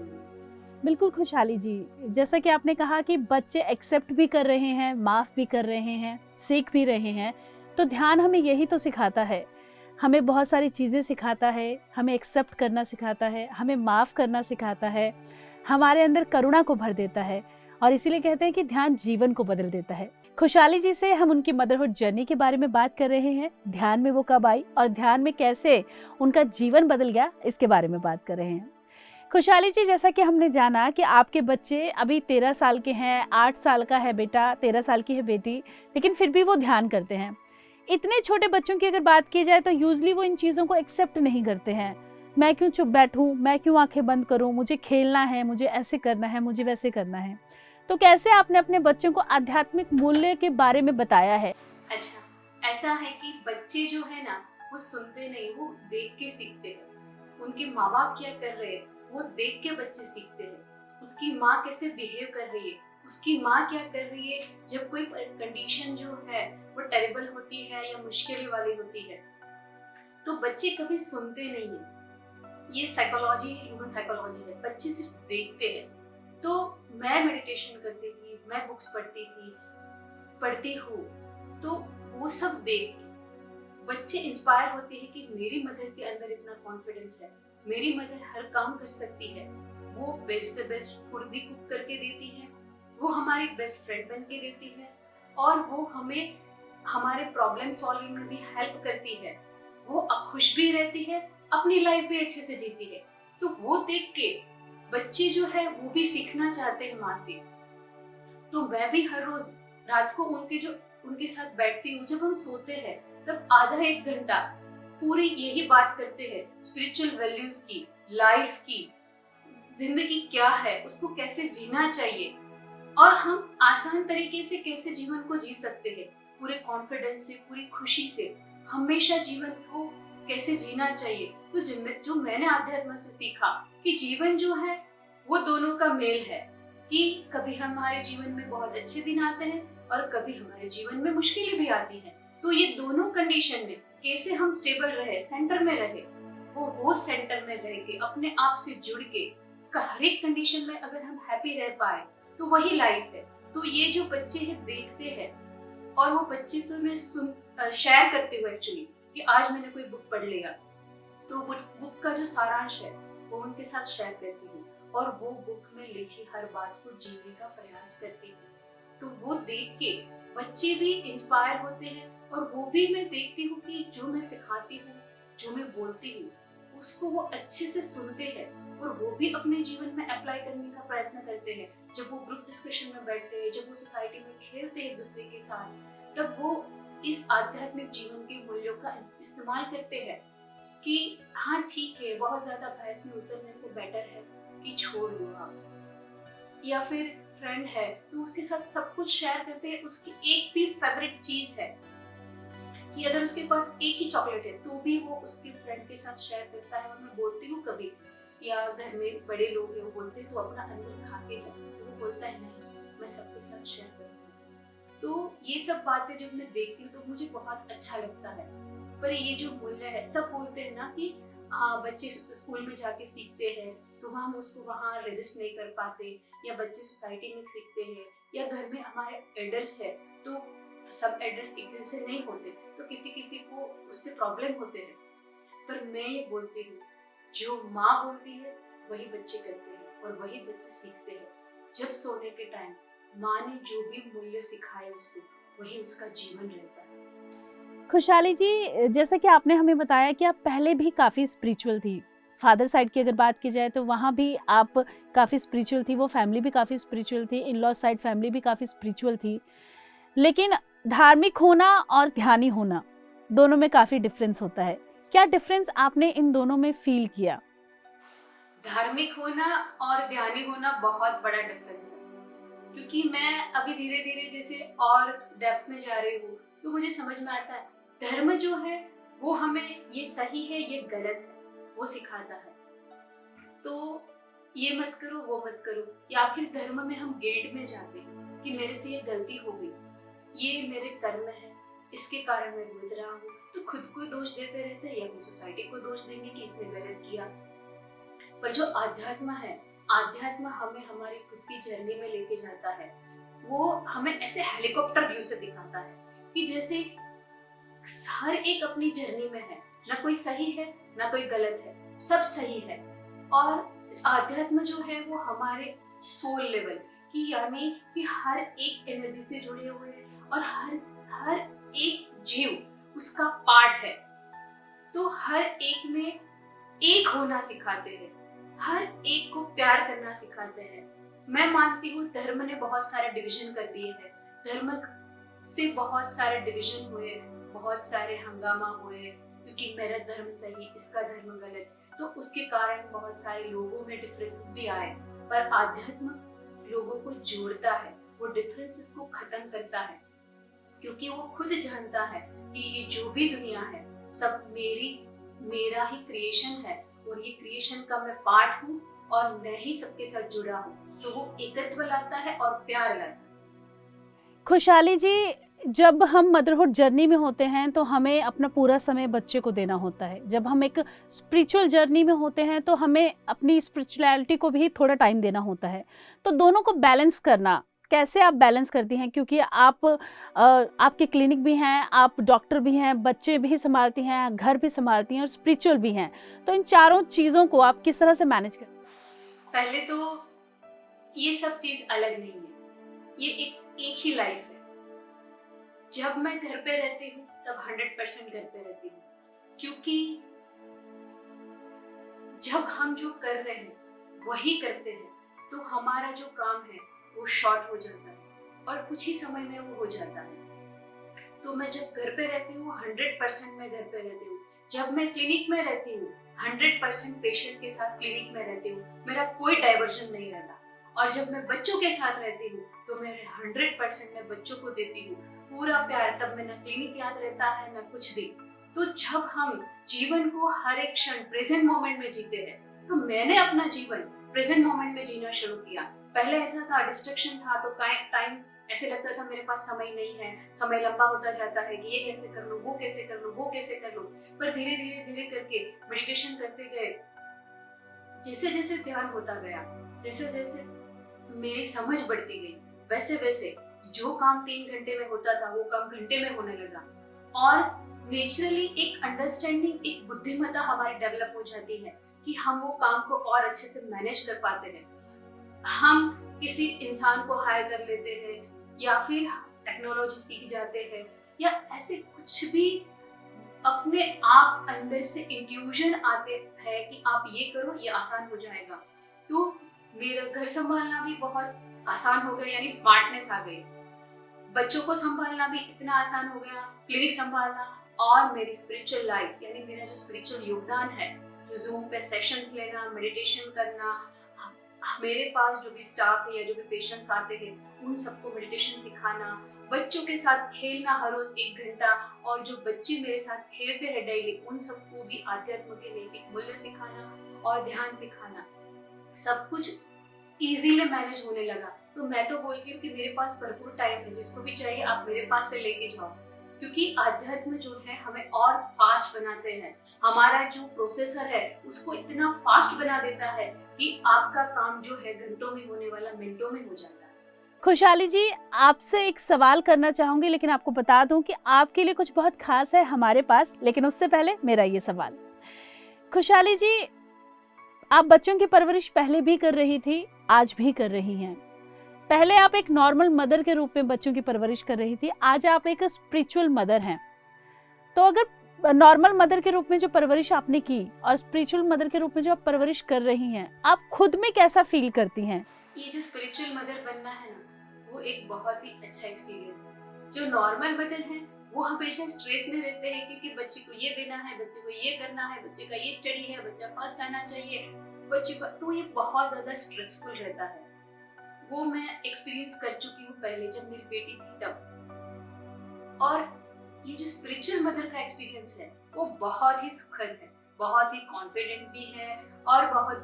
बिल्कुल खुशहाली जी, जैसा कि आपने कहा कि बच्चे एक्सेप्ट भी कर रहे हैं, माफ भी कर रहे हैं, सीख भी रहे हैं, तो ध्यान हमें यही तो सिखाता है, हमें बहुत सारी चीज़ें सिखाता है, हमें एक्सेप्ट करना सिखाता है, हमें माफ़ करना सिखाता है, हमारे अंदर करुणा को भर देता है, और इसीलिए कहते हैं कि ध्यान जीवन को बदल देता है। खुशहाली जी से हम उनकी मदरहुड जर्नी के बारे में बात कर रहे हैं, ध्यान में वो कब आई और ध्यान में कैसे उनका जीवन बदल गया, इसके बारे में बात कर रहे हैं। खुशहाली जी, जैसा कि हमने जाना कि आपके बच्चे अभी 13 साल के हैं, 8 साल का है बेटा, 13 साल की है बेटी, लेकिन फिर भी वो ध्यान करते हैं। इतने छोटे बच्चों की अगर बात की जाए तो यूजली वो इन चीज़ों को एक्सेप्ट नहीं करते हैं। मैं क्यों चुप बैठूं, मैं क्यों आंखें बंद करूं, मुझे खेलना है, मुझे ऐसे करना है, मुझे वैसे करना है। तो कैसे आपने अपने बच्चों को आध्यात्मिक मूल्य के बारे में बताया है? अच्छा, ऐसा है कि बच्चे जो है ना, वो सुनते नहीं, वो देख के सीखते हैं। उनके माँ बाप क्या कर रहे हैं वो देख के बच्चे सीखते हैं। उसकी माँ कैसे बिहेव कर रही है, उसकी माँ क्या कर रही है, जब कोई कंडीशन जो है वो टेरिबल होती है या मुश्किल वाली होती है, तो बच्चे कभी सुनते नहीं है। ये साइकोलॉजी, ह्यूमन साइकोलॉजी है, बच्चे सिर्फ देखते हैं। तो मैं मेडिटेशन करती थी, मैं बुक्स पढ़ती हूँ, तो वो सब देख बच्चे इंस्पायर होते हैं कि मेरी मदर के अंदर इतना कॉन्फिडेंस है, मेरी मदर हर काम कर सकती है, वो बेस्ट से बेस्ट फूड भी कुक करके देती है, वो हमारी बेस्ट फ्रेंड बन के देती है, और वो हमें हमारे प्रॉब्लम सॉल्विंग में भी हेल्प करती है। वो खुश भी रहती है, अपनी लाइफ भी अच्छे से जीती है। तो वो देख के बच्चे जो है वो भी सीखना चाहते हैं माँ से। तो मैं भी हर रोज रात को उनके साथ बैठती हूँ। जब हम सोते हैं तब आधा 1 घंटा पूरी यही बात करते हैं स्पिरिचुअल वैल्यूज की, लाइफ की, जिंदगी क्या है, उसको कैसे जीना चाहिए और हम आसान तरीके से कैसे जीवन को जी सकते हैं, पूरे कॉन्फिडेंस से, पूरी खुशी से हमेशा जीवन को कैसे जीना चाहिए। तो जो मैंने अध्यात्म से सीखा कि जीवन जो है वो दोनों का मेल है, कि कभी हमारे जीवन में बहुत अच्छे दिन आते हैं और कभी हमारे जीवन में मुश्किलें भी आती हैं। तो ये दोनों कंडीशन में कैसे हम स्टेबल रहे, सेंटर में रहे, वो सेंटर में रह के अपने आप से जुड़ के हर एक कंडीशन में अगर हम हैप्पी रह पाए तो वही लाइफ है। तो ये जो बच्चे हैं देखते हैं और वो बच्चे से मैं शेयर करते हुए एक्चुअली कि आज मैंने कोई बुक पढ़ लिया, तो बुक का जो सारांश है वो उनके साथ शेयर करती हूँ और वो बुक में लिखी हर बात को जीने का प्रयास करती हूँ। तो वो देख के बच्चे भी इंस्पायर होते हैं और वो भी मैं देखती हूँ कि जो मैं सिखाती हूँ, जो मैं बोलती हूँ उसको वो अच्छे से सुनते हैं और वो भी अपने जीवन में अप्लाई करने का प्रयत्न करते हैं। जब वो ग्रुप डिस्कशन में बैठते हैं, जब वो सोसाइटी में खेलते हैं एक दूसरे के साथ, तब वो इस आध्यात्मिक जीवन के मूल्यों का इस्तेमाल करते हैं कि हाँ ठीक है, बहुत ज्यादा बहस में उतरने से बेटर है कि छोड़ दो आप। या फिर फ्रेंड है तो उसके साथ सब कुछ शेयर करते हैं, उसकी एक भी फेवरेट चीज है कि अगर उसके पास एक ही चॉकलेट है तो भी वो उसके फ्रेंड के साथ शेयर करता है। और मैं बोलती हूँ कभी, या घर में बड़े लोग हैं वो बोलते हैं तो अपना अंदर खा के जाओ, तो वो बोलता है नहीं मैं सबके साथ शेयर करती हूँ। तो ये सब बातें जब मैं देखती हूँ तो मुझे बहुत अच्छा लगता है। पर ये जो मूल्य है, सब बोलते हैं ना कि हाँ बच्चे स्कूल में जाके सीखते हैं तो हम उसको वहाँ रेजिस्ट नहीं कर पाते, या बच्चे सोसाइटी में सीखते हैं, या घर में हमारे एल्डर्स है तो सब एल्डर्स एक जैसे नहीं होते, तो किसी किसी को उससे प्रॉब्लम होते हैं। पर मैं ये बोलती हूँ जो माँ बोलती है वही बच्चे करते हैं और वही बच्चे सीखते हैं। जब सोने के टाइम माँ ने जो भी मूल्य सिखाए उसको, वही उसका जीवन रहता है। खुशहाली जी, जैसा कि आपने हमें बताया कि आप पहले भी काफ़ी स्पिरिचुअल थी, फादर साइड की अगर बात की जाए तो वहाँ भी आप काफ़ी स्पिरिचुअल थी, वो फैमिली भी काफ़ी स्पिरिचुअल थी, इन लॉ साइड फैमिली भी काफ़ी स्पिरिचुअल थी। लेकिन धार्मिक होना और ध्यानी होना दोनों में काफ़ी डिफरेंस होता है। क्या डिफरेंस आपने इन दोनों में फील किया? धार्मिक होना और ध्यानी होना बहुत बड़ा डिफरेंस है, क्योंकि मैं अभी धीरे धीरे जैसे और डेप्थ में जा रही हूँ तो मुझे समझ में आता है धर्म जो है वो हमें ये सही है ये गलत है वो सिखाता है। तो ये मत करो वो मत करो, या फिर धर्म में हम गिल्ट में जाते हैं कि मेरे से ये गलती हो गई, ये मेरे कर्म है, इसके कारण मैं भुगत रहा हूँ, तो खुद को दोष देते रहते हैं या फिर सोसाइटी को दोष देंगे कि इसने गलत किया। पर जो आध्यात्म है, आध्यात्म हमें हमारी खुद की जर्नी में लेके जाता है। वो हमें ऐसे हेलीकॉप्टर व्यू से दिखाता है कि जैसे हर एक अपनी जर्नी में है, ना कोई सही है ना कोई गलत है, सब सही है। और आध्यात्म जो है वो हमारे सोल लेवल की, यानी कि हर एक एनर्जी से जुड़े हुए हैं और हर एक जीव उसका पार्ट है। तो हर एक में एक होना सिखाते हैं, हर एक को प्यार करना सिखाते हैं। मैं मानती हूँ धर्म ने बहुत सारे डिवीजन कर दिए हैं, धर्म से बहुत सारे डिवीजन हुए, बहुत सारे हंगामा हुए क्योंकि मेरा धर्म सही इसका धर्म गलत, तो उसके कारण बहुत सारे लोगों में डिफरेंसेस भी आए। पर आध्यात्म लोगों को जोड़ता है, वो डिफरेंसेस को खत्म करता है, क्योंकि वो खुद जानता है कि ये जो भी दुनिया है सब मेरा ही क्रिएशन है और ये क्रिएशन का मैं पार्ट हूँ और मैं ही सबके साथ जुड़ा हूँ। तो वो एकत्व लाता है और प्यार लाता है। खुशहाली जी, जब हम मदरहुड जर्नी में होते हैं तो हमें अपना पूरा समय बच्चे को देना होता है। जब हम एक स्पिरिचुअल जर्नी में होते हैं तो हमें अपनी स्पिरिचुअलिटी को भी थोड़ा टाइम देना होता है। तो दोनों को बैलेंस करना, कैसे आप बैलेंस करती हैं? क्योंकि आपके क्लिनिक भी हैं, आप डॉक्टर भी हैं, बच्चे भी संभालती हैं, घर भी संभालती हैं और स्पिरिचुअल भी हैं। तो इन चारों चीज़ों को आप किस तरह से मैनेज करती हैं? पहले तो ये सब चीज अलग नहीं है, ये एक ही लाइफ है। जब मैं घर पे रहती हूँ तब 100% घर पे रहती हूँ, क्योंकि जब हम जो कर रहे हैं वही करते हैं तो हमारा जो काम है वो शॉर्ट हो जाता है और कुछ ही समय में वो हो जाता है। तो मैं जब घर पे रहती हूँ 100% मैं घर पे रहती हूँ, जब मैं क्लिनिक में रहती हूँ 100% पेशेंट के साथ क्लिनिक में रहती हूँ, मेरा कोई डाइवर्जन नहीं रहता। और जब मैं बच्चों के साथ रहती हूँ तो मेरे 100% मैं बच्चों को देती हूँ पूरा प्यार। तब में ना क्लिनिक याद रहता है ना कुछ भी। तो जब हम जीवन को हर एक क्षण प्रेजेंट मोमेंट में जीते हैं, तो मैंने अपना जीवन प्रेजेंट मोमेंट में जीना शुरू किया। पहले ऐसा था, डिस्ट्रैक्शन था, तो टाइम ऐसे लगता था मेरे पास समय नहीं है, समय लंबा होता जाता है कि ये कैसे कर लूं, वो कैसे कर लूं, वो कैसे कर लूं। पर धीरे धीरे धीरे करके मेडिटेशन करते गए, जैसे जैसे ध्यान होता गया, जैसे जैसे मेरी समझ बढ़ती गई, वैसे वैसे जो काम 3 घंटे में होता था वो काम घंटे में होने लगा। और नेचुरली एक अंडरस्टैंडिंग, एक बुद्धिमत्ता हमारी डेवलप हो जाती है कि हम वो काम को और अच्छे से मैनेज कर पाते हैं। हम किसी इंसान को हायर कर लेते हैं या फिर टेक्नोलॉजी सीख जाते हैं या ऐसे कुछ भी अपने आप अंदर से इंट्यूजन आते हैं कि आप ये करो, ये आसान हो जाएगा। तो मेरा घर संभालना भी बहुत आसान हो गया, यानी स्मार्टनेस आ गई। बच्चों को संभालना भी इतना आसान हो गया, क्लिनिक संभालना। और मेरी स्पिरिचुअल लाइफ, यानी मेरा जो स्पिरिचुअल योगदान है, जो जूम पे सेशंस लेना, मेडिटेशन करना, मेरे पास जो भी स्टाफ है या जो भी पेशेंट्स आते हैं उन सबको मेडिटेशन सिखाना, बच्चों के साथ खेलना हर रोज 1 घंटा, और जो बच्चे मेरे साथ खेलते हैं डेली उन सबको भी आध्यात्म के नैतिक मूल्य सिखाना और ध्यान सिखाना, सब कुछ इजीली मैनेज होने लगा। तो मैं तो बोलती हूँ कि मेरे पास भरपूर टाइम है, जिसको भी चाहिए आप मेरे पास से लेके जाओ। क्योंकि आध्यात्म जो है हमें और फास्ट बनाते हैं, हमारा जो प्रोसेसर है उसको इतना फास्ट बना देता है कि आपका काम जो है घंटों में होने वाला मिनटों में हो जाता है। खुशहाली जी, आपसे एक सवाल करना चाहूंगी, लेकिन आपको बता दूं कि आपके लिए कुछ बहुत खास है हमारे पास। लेकिन उससे पहले मेरा ये सवाल, खुशहाली जी, आप बच्चों की परवरिश पहले भी कर रही थी, आज भी कर रही हैं। पहले आप एक नॉर्मल मदर के रूप में बच्चों की परवरिश कर रही थी, आज आप एक स्पिरिचुअल मदर हैं। तो अगर नॉर्मल मदर के रूप में जो परवरिश आपने की और स्पिरिचुअल मदर के रूप में जो आप परवरिश कर रही हैं, आप खुद में कैसा फील करती हैं? ये जो स्पिरिचुअल मदर बनना है ना, वो एक बहुत ही अच्छा एक्सपीरियंस है। जो नॉर्मल मदर है वो हमेशा स्ट्रेस में रहते हैं, क्योंकि बच्चे को ये देना है, बच्चे को ये करना है, बच्चे का ये स्टडी है, बच्चा फर्स्ट आना चाहिए बच्चे को, तो ये बहुत ज्यादा स्ट्रेसफुल रहता है। वो मैं एक्सपीरियंस कर चुकी हूँ पहले जब मेरी बेटी थी तब। और ये जो स्पिरिचुअल मदर का एक्सपीरियंस है वो बहुत ही सुखद है, बहुत ही कॉन्फिडेंट भी है और बहुत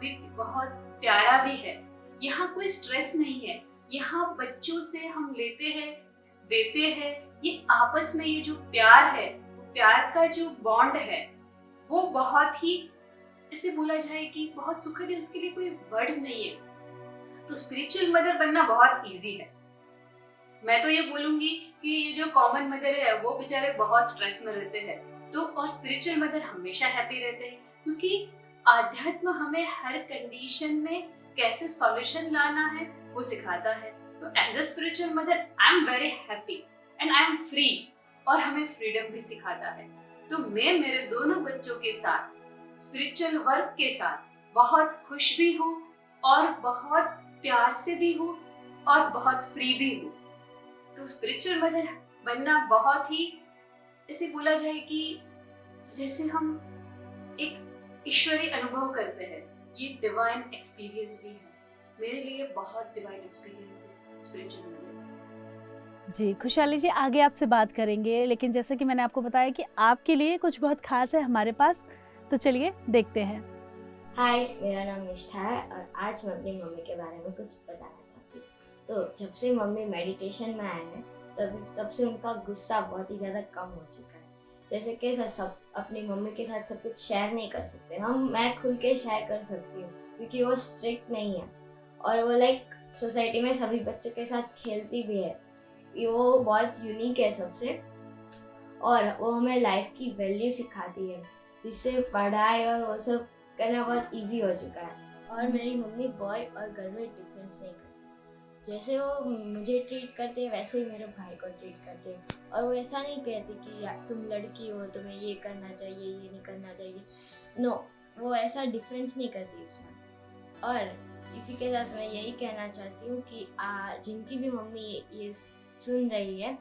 प्यारा भी है। यहाँ कोई स्ट्रेस नहीं है, यहाँ बच्चों से हम लेते हैं, देते हैं, ये आपस में ये जो प्यार है, वो प्यार का जो बॉन्ड है वो बहुत ही, इसे बोला जाए कि बहुत सुखद है, उसके लिए कोई वर्ड्स नहीं है। तो स्पिरिचुअल मदर बनना बहुत इजी है। मैं तो ये बोलूंगी कि ये जो कॉमन मदर है वो बेचारे बहुत स्ट्रेस में रहते हैं, तो और स्पिरिचुअल मदर हमेशा हैप्पी रहते हैं, क्योंकि आध्यात्म हमें हर कंडीशन में कैसे सॉल्यूशन लाना है वो सिखाता है। तो as a spiritual mother I am very happy and I am free, और हमें फ्रीडम भी सिखाता है। तो मैं मेरे दोनों बच्चों के साथ स्पिरिचुअल वर्क के साथ बहुत खुश भी हूँ और बहुत प्यार से भी हूँ और बहुत फ्री भी हूँ। तो स्पिरिचुअल मदर बनना बहुत ही, ऐसे बोला जाए कि जैसे हम एक ईश्वरीय अनुभव करते हैं, ये डिवाइन एक्सपीरियंस भी है। मेरे लिए बहुत डिवाइन एक्सपीरियंस है स्पिरिचुअल मदर। जी खुशहाली जी, आगे आपसे बात करेंगे, लेकिन जैसे कि मैंने आपको बताया कि आपके लिए कुछ बहुत खास है हमारे पास, तो चलिए देखते हैं। हाय, मेरा नाम निष्ठा है और आज मैं अपनी मम्मी के बारे में कुछ बताना चाहती हूँ। तो जब से मम्मी मेडिटेशन में आए हैं तब से उनका गुस्सा बहुत ही ज़्यादा कम हो चुका है। जैसे कि सब अपनी मम्मी के साथ सब कुछ शेयर नहीं कर सकते, मैं खुल के शेयर कर सकती हूँ क्योंकि वो स्ट्रिक्ट नहीं है और वो सोसाइटी में सभी बच्चों के साथ खेलती भी है। वो बहुत यूनिक है सबसे, और वो हमें लाइफ की वैल्यू सिखाती है, जिससे पढ़ाई और वो सब करना बहुत इजी हो चुका है। और मेरी मम्मी बॉय और गर्ल में डिफरेंस नहीं करती, जैसे वो मुझे ट्रीट करते हैं वैसे ही मेरे भाई को ट्रीट करते हैं। और वो ऐसा नहीं कहती कि यार तुम लड़की हो, तुम्हें ये करना चाहिए, ये नहीं करना चाहिए। नो, वो ऐसा डिफरेंस नहीं करती इसमें। और इसी के साथ मैं यही कहना चाहती हूँ कि जिनकी भी मम्मी ये सुन रही है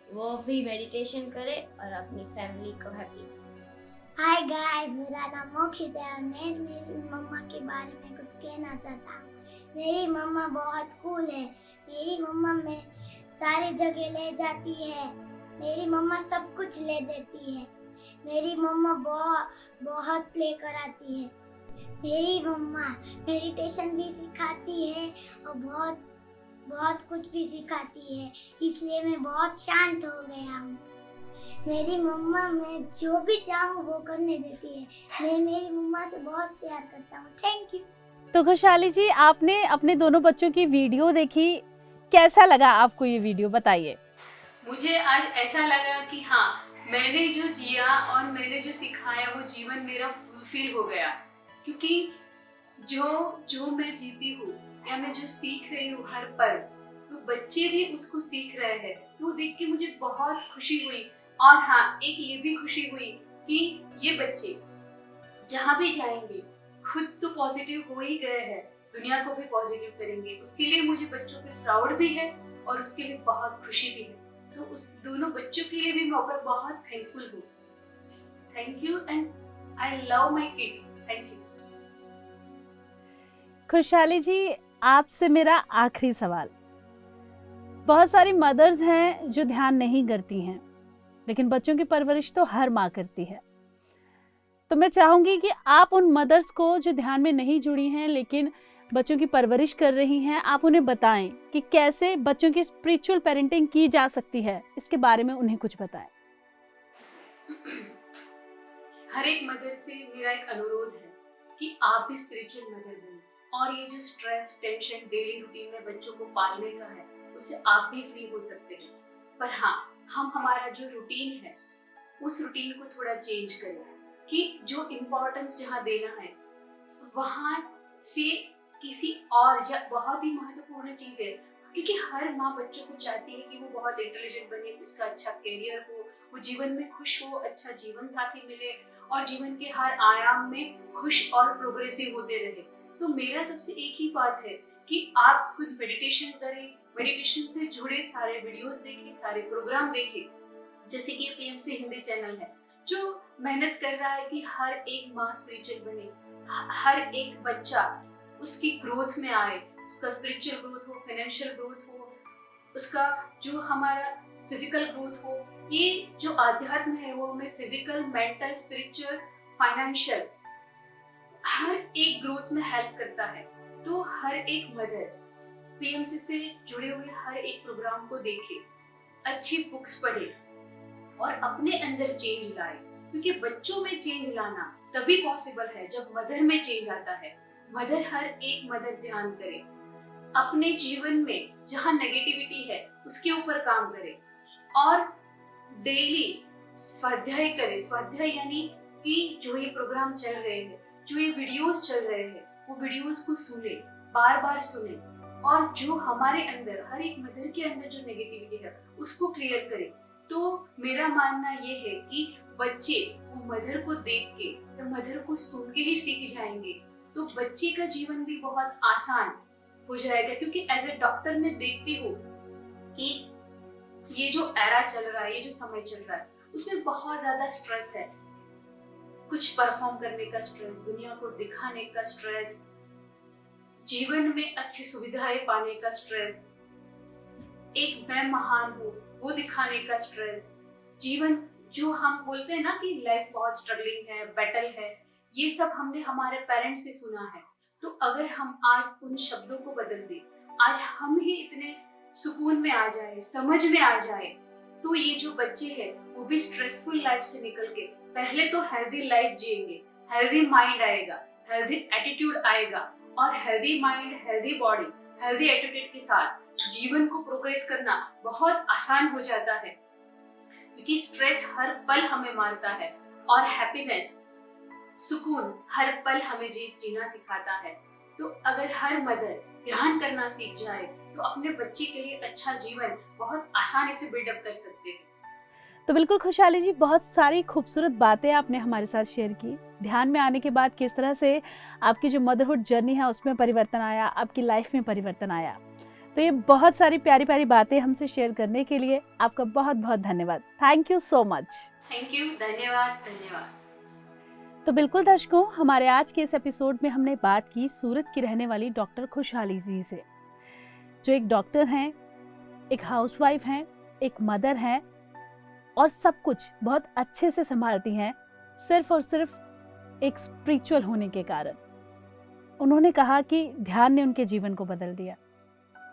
वो भी मेडिटेशन करे और अपनी फैमिली को हैप्पी। हाय गाइस, मेरा नाम मोक्षित है और मैं मेरी मम्मा के बारे में कुछ कहना चाहता हूँ। मेरी मम्मा बहुत कूल है। मेरी मम्मा में सारी जगह ले जाती है। मेरी मम्मा सब कुछ ले देती है। मेरी मम्मा बहुत प्ले कराती है। मेरी मम्मा मेडिटेशन भी सिखाती है और बहुत कुछ भी सिखाती है, इसलिए मैं बहुत शांत हो गया हूँ। मेरी मम्मा मैं जो भी चाहूँ वो करने देती है। मैं मेरी मम्मा से बहुत प्यार करता हूँ। Thank you. तो खुशहाली जी, आपने अपने दोनों बच्चों की वीडियो देखी, कैसा लगा आपको ये वीडियो, बताइए। मुझे आज ऐसा लगा कि हाँ, मैंने जो जिया और मैंने जो सिखाया वो जीवन मेरा फुलफिल हो गया, क्योंकि जो मैं जीती हूँ या मैं जो सीख रही हूँ हर पल, तो बच्चे भी उसको सीख रहे हैं। तो देख के मुझे बहुत खुशी हुई। और हाँ, एक ये भी खुशी हुई कि ये बच्चे जहाँ भी जाएंगे खुद तो पॉजिटिव हो ही गए हैं, दुनिया को भी पॉजिटिव करेंगे। उसके लिए मुझे बच्चों पे प्राउड भी है और उसके लिए बहुत खुशी भी है। तो उस दोनों बच्चों के लिए भी मैं बहुत थैंकफुल हूँ। Thank you and I love my kids. Thank you. खुशहाली जी, आपसे मेरा आखिरी सवाल। बहुत सारी मदर्स हैं जो ध्यान नहीं करती हैं, लेकिन बच्चों की परवरिश तो हर माँ करती है। तो मैं चाहूंगी कि आप उन मदर्स को जो ध्यान में नहीं जुड़ी हैं लेकिन बच्चों की परवरिश कर रही हैं, आप उन्हें बताएं कि कैसे बच्चों की स्पिरिचुअल पेरेंटिंग की जा सकती है। इसके बारे में उन्हें कुछ बताएं। हर एक मदर से मेरा एक अनुरोध है कि आप भी स्पिरिचुअल मदर बने, और ये जो स्ट्रेस, टेंशन डेली रूटीन में बच्चों को पालने का है, उससे आप भी फ्री हो सकते हैं। पर हाँ, हम हमारा जो रूटीन है उस रूटीन को थोड़ा चेंज करें कि जो इम्पोर्टेंस जहाँ देना है वहाँ से किसी और बहुत ही महत्वपूर्ण चीज है, क्योंकि हर माँ बच्चों को चाहती है कि वो बहुत इंटेलिजेंट बने, उसका अच्छा करियर हो, वो जीवन में खुश हो, अच्छा जीवन साथी मिले और जीवन के हर आयाम में खुश और प्रोग्रेसिव होते रहे। तो मेरा सबसे एक ही बात है कि आप खुद मेडिटेशन करें, मेडिटेशन से जुड़े सारे वीडियोस देखें, सारे प्रोग्राम देखें। जैसे कि पीएमसी हिंदी चैनल है जो मेहनत कर रहा है कि हर एक माँ स्पिरिचुअल बने, हर एक बच्चा उसकी ग्रोथ में आए, उसका स्पिरिचुअल ग्रोथ हो, फाइनेंशियल ग्रोथ हो, उसका जो हमारा फिजिकल ग्रोथ हो। ये जो आध्यात्म है वो हमें फिजिकल, मेंटल, स्पिरिचुअल, फाइनेंशियल हर एक ग्रोथ में हेल्प करता है। तो हर एक मदर पीएमसी से जुड़े हुए हर एक प्रोग्राम को देखे, अच्छी बुक्स पढ़े और अपने अंदर चेंज लाए, क्योंकि बच्चों में चेंज लाना तभी पॉसिबल है जब मदर में चेंज आता है। मदर, हर एक मदर ध्यान करे, अपने जीवन में जहाँ नेगेटिविटी है उसके ऊपर काम करे और डेली स्वाध्याय करे। स्वाध्याय यानी कि जो ये प्रोग्राम चल रहे हैं, जो ये वीडियोस चल रहे हैं, वो वीडियोस को सुने, बार बार सुने और जो हमारे अंदर, हर एक मदर के अंदर जो नेगेटिविटी है उसको क्लियर करे। तो मेरा मानना ये है कि बच्चे वो मदर को देख के या मदर को सुन के ही सीख जाएंगे, तो बच्चे का जीवन भी बहुत आसान हो जाएगा। क्योंकि एज ए डॉक्टर मैं देखती हूँ कि ये जो एरा चल रहा है, ये जो समय चल रहा है, उसमें बहुत ज्यादा स्ट्रेस है। कुछ परफॉर्म करने का स्ट्रेस, दुनिया को दिखाने का स्ट्रेस, जीवन में अच्छी सुविधाएं पाने का स्ट्रेस, एक मैं महान हूँ वो दिखाने का स्ट्रेस, जीवन जो हम बोलते हैं ना कि लाइफ बहुत स्ट्रगलिंग है, बैटल है, ये सब हमने हमारे पेरेंट्स से सुना है। तो अगर हम आज उन शब्दों को बदल दें, आज हम ही इतने सुकून में आ जाए, समझ में आ जाए, तो ये जो बच्चे हैं वो भी स्ट्रेसफुल लाइफ से निकल के पहले तो हेल्दी लाइफ जिएंगे, हेल्दी माइंड आएगा, हेल्दी एटीट्यूड आएगा और healthy mind, healthy body, healthy attitude के साथ जीवन को प्रोग्रेस करना बहुत आसान हो जाता है। क्योंकि स्ट्रेस हर पल हमें मारता है और हैप्पीनेस, सुकून हर पल हमें जीना सिखाता है। तो अगर हर मदर ध्यान करना सीख जाए तो अपने बच्चे के लिए अच्छा जीवन बहुत आसानी से बिल्डअप कर सकते हैं। तो बिल्कुल खुशहाली जी, बहुत सारी खूबसूरत बातें आपने हमारे साथ शेयर की। ध्यान में आने के बाद किस तरह से आपकी जो मदरहुड जर्नी है उसमें परिवर्तन आया, आपकी लाइफ में परिवर्तन आया। तो ये बहुत सारी प्यारी प्यारी बातें हमसे शेयर करने के लिए आपका बहुत बहुत धन्यवाद। Thank you so much. Thank you, धन्यवाद, धन्यवाद। तो बिल्कुल दर्शकों, हमारे आज के इस एपिसोड में हमने बात की सूरत की रहने वाली डॉक्टर खुशहाली जी से, जो एक डॉक्टर हैं, एक हाउसवाइफ हैं, एक मदर हैं और सब कुछ बहुत अच्छे से संभालती हैं, सिर्फ और सिर्फ एक स्पिरिचुअल होने के कारण। उन्होंने कहा कि ध्यान ने उनके जीवन को बदल दिया।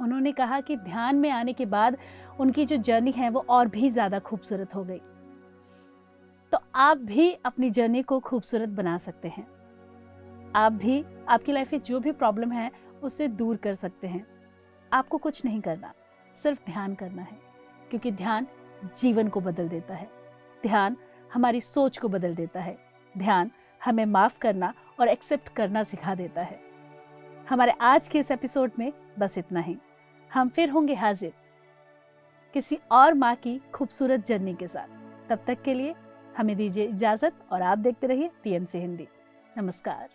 उन्होंने कहा कि ध्यान में आने के बाद उनकी जो जर्नी है वो और भी ज़्यादा खूबसूरत हो गई। तो आप भी अपनी जर्नी को खूबसूरत बना सकते हैं। आप भी आपकी लाइफ में जो भी प्रॉब्लम है उससे दूर कर सकते हैं। आपको कुछ नहीं करना, सिर्फ ध्यान करना है, क्योंकि ध्यान जीवन को बदल देता है। ध्यान हमारी सोच को बदल देता है। ध्यान हमें माफ़ करना और एक्सेप्ट करना सिखा देता है। हमारे आज के इस एपिसोड में बस इतना ही। हम फिर होंगे हाजिर किसी और माँ की खूबसूरत जर्नी के साथ। तब तक के लिए हमें दीजिए इजाज़त और आप देखते रहिए PMC हिंदी। नमस्कार।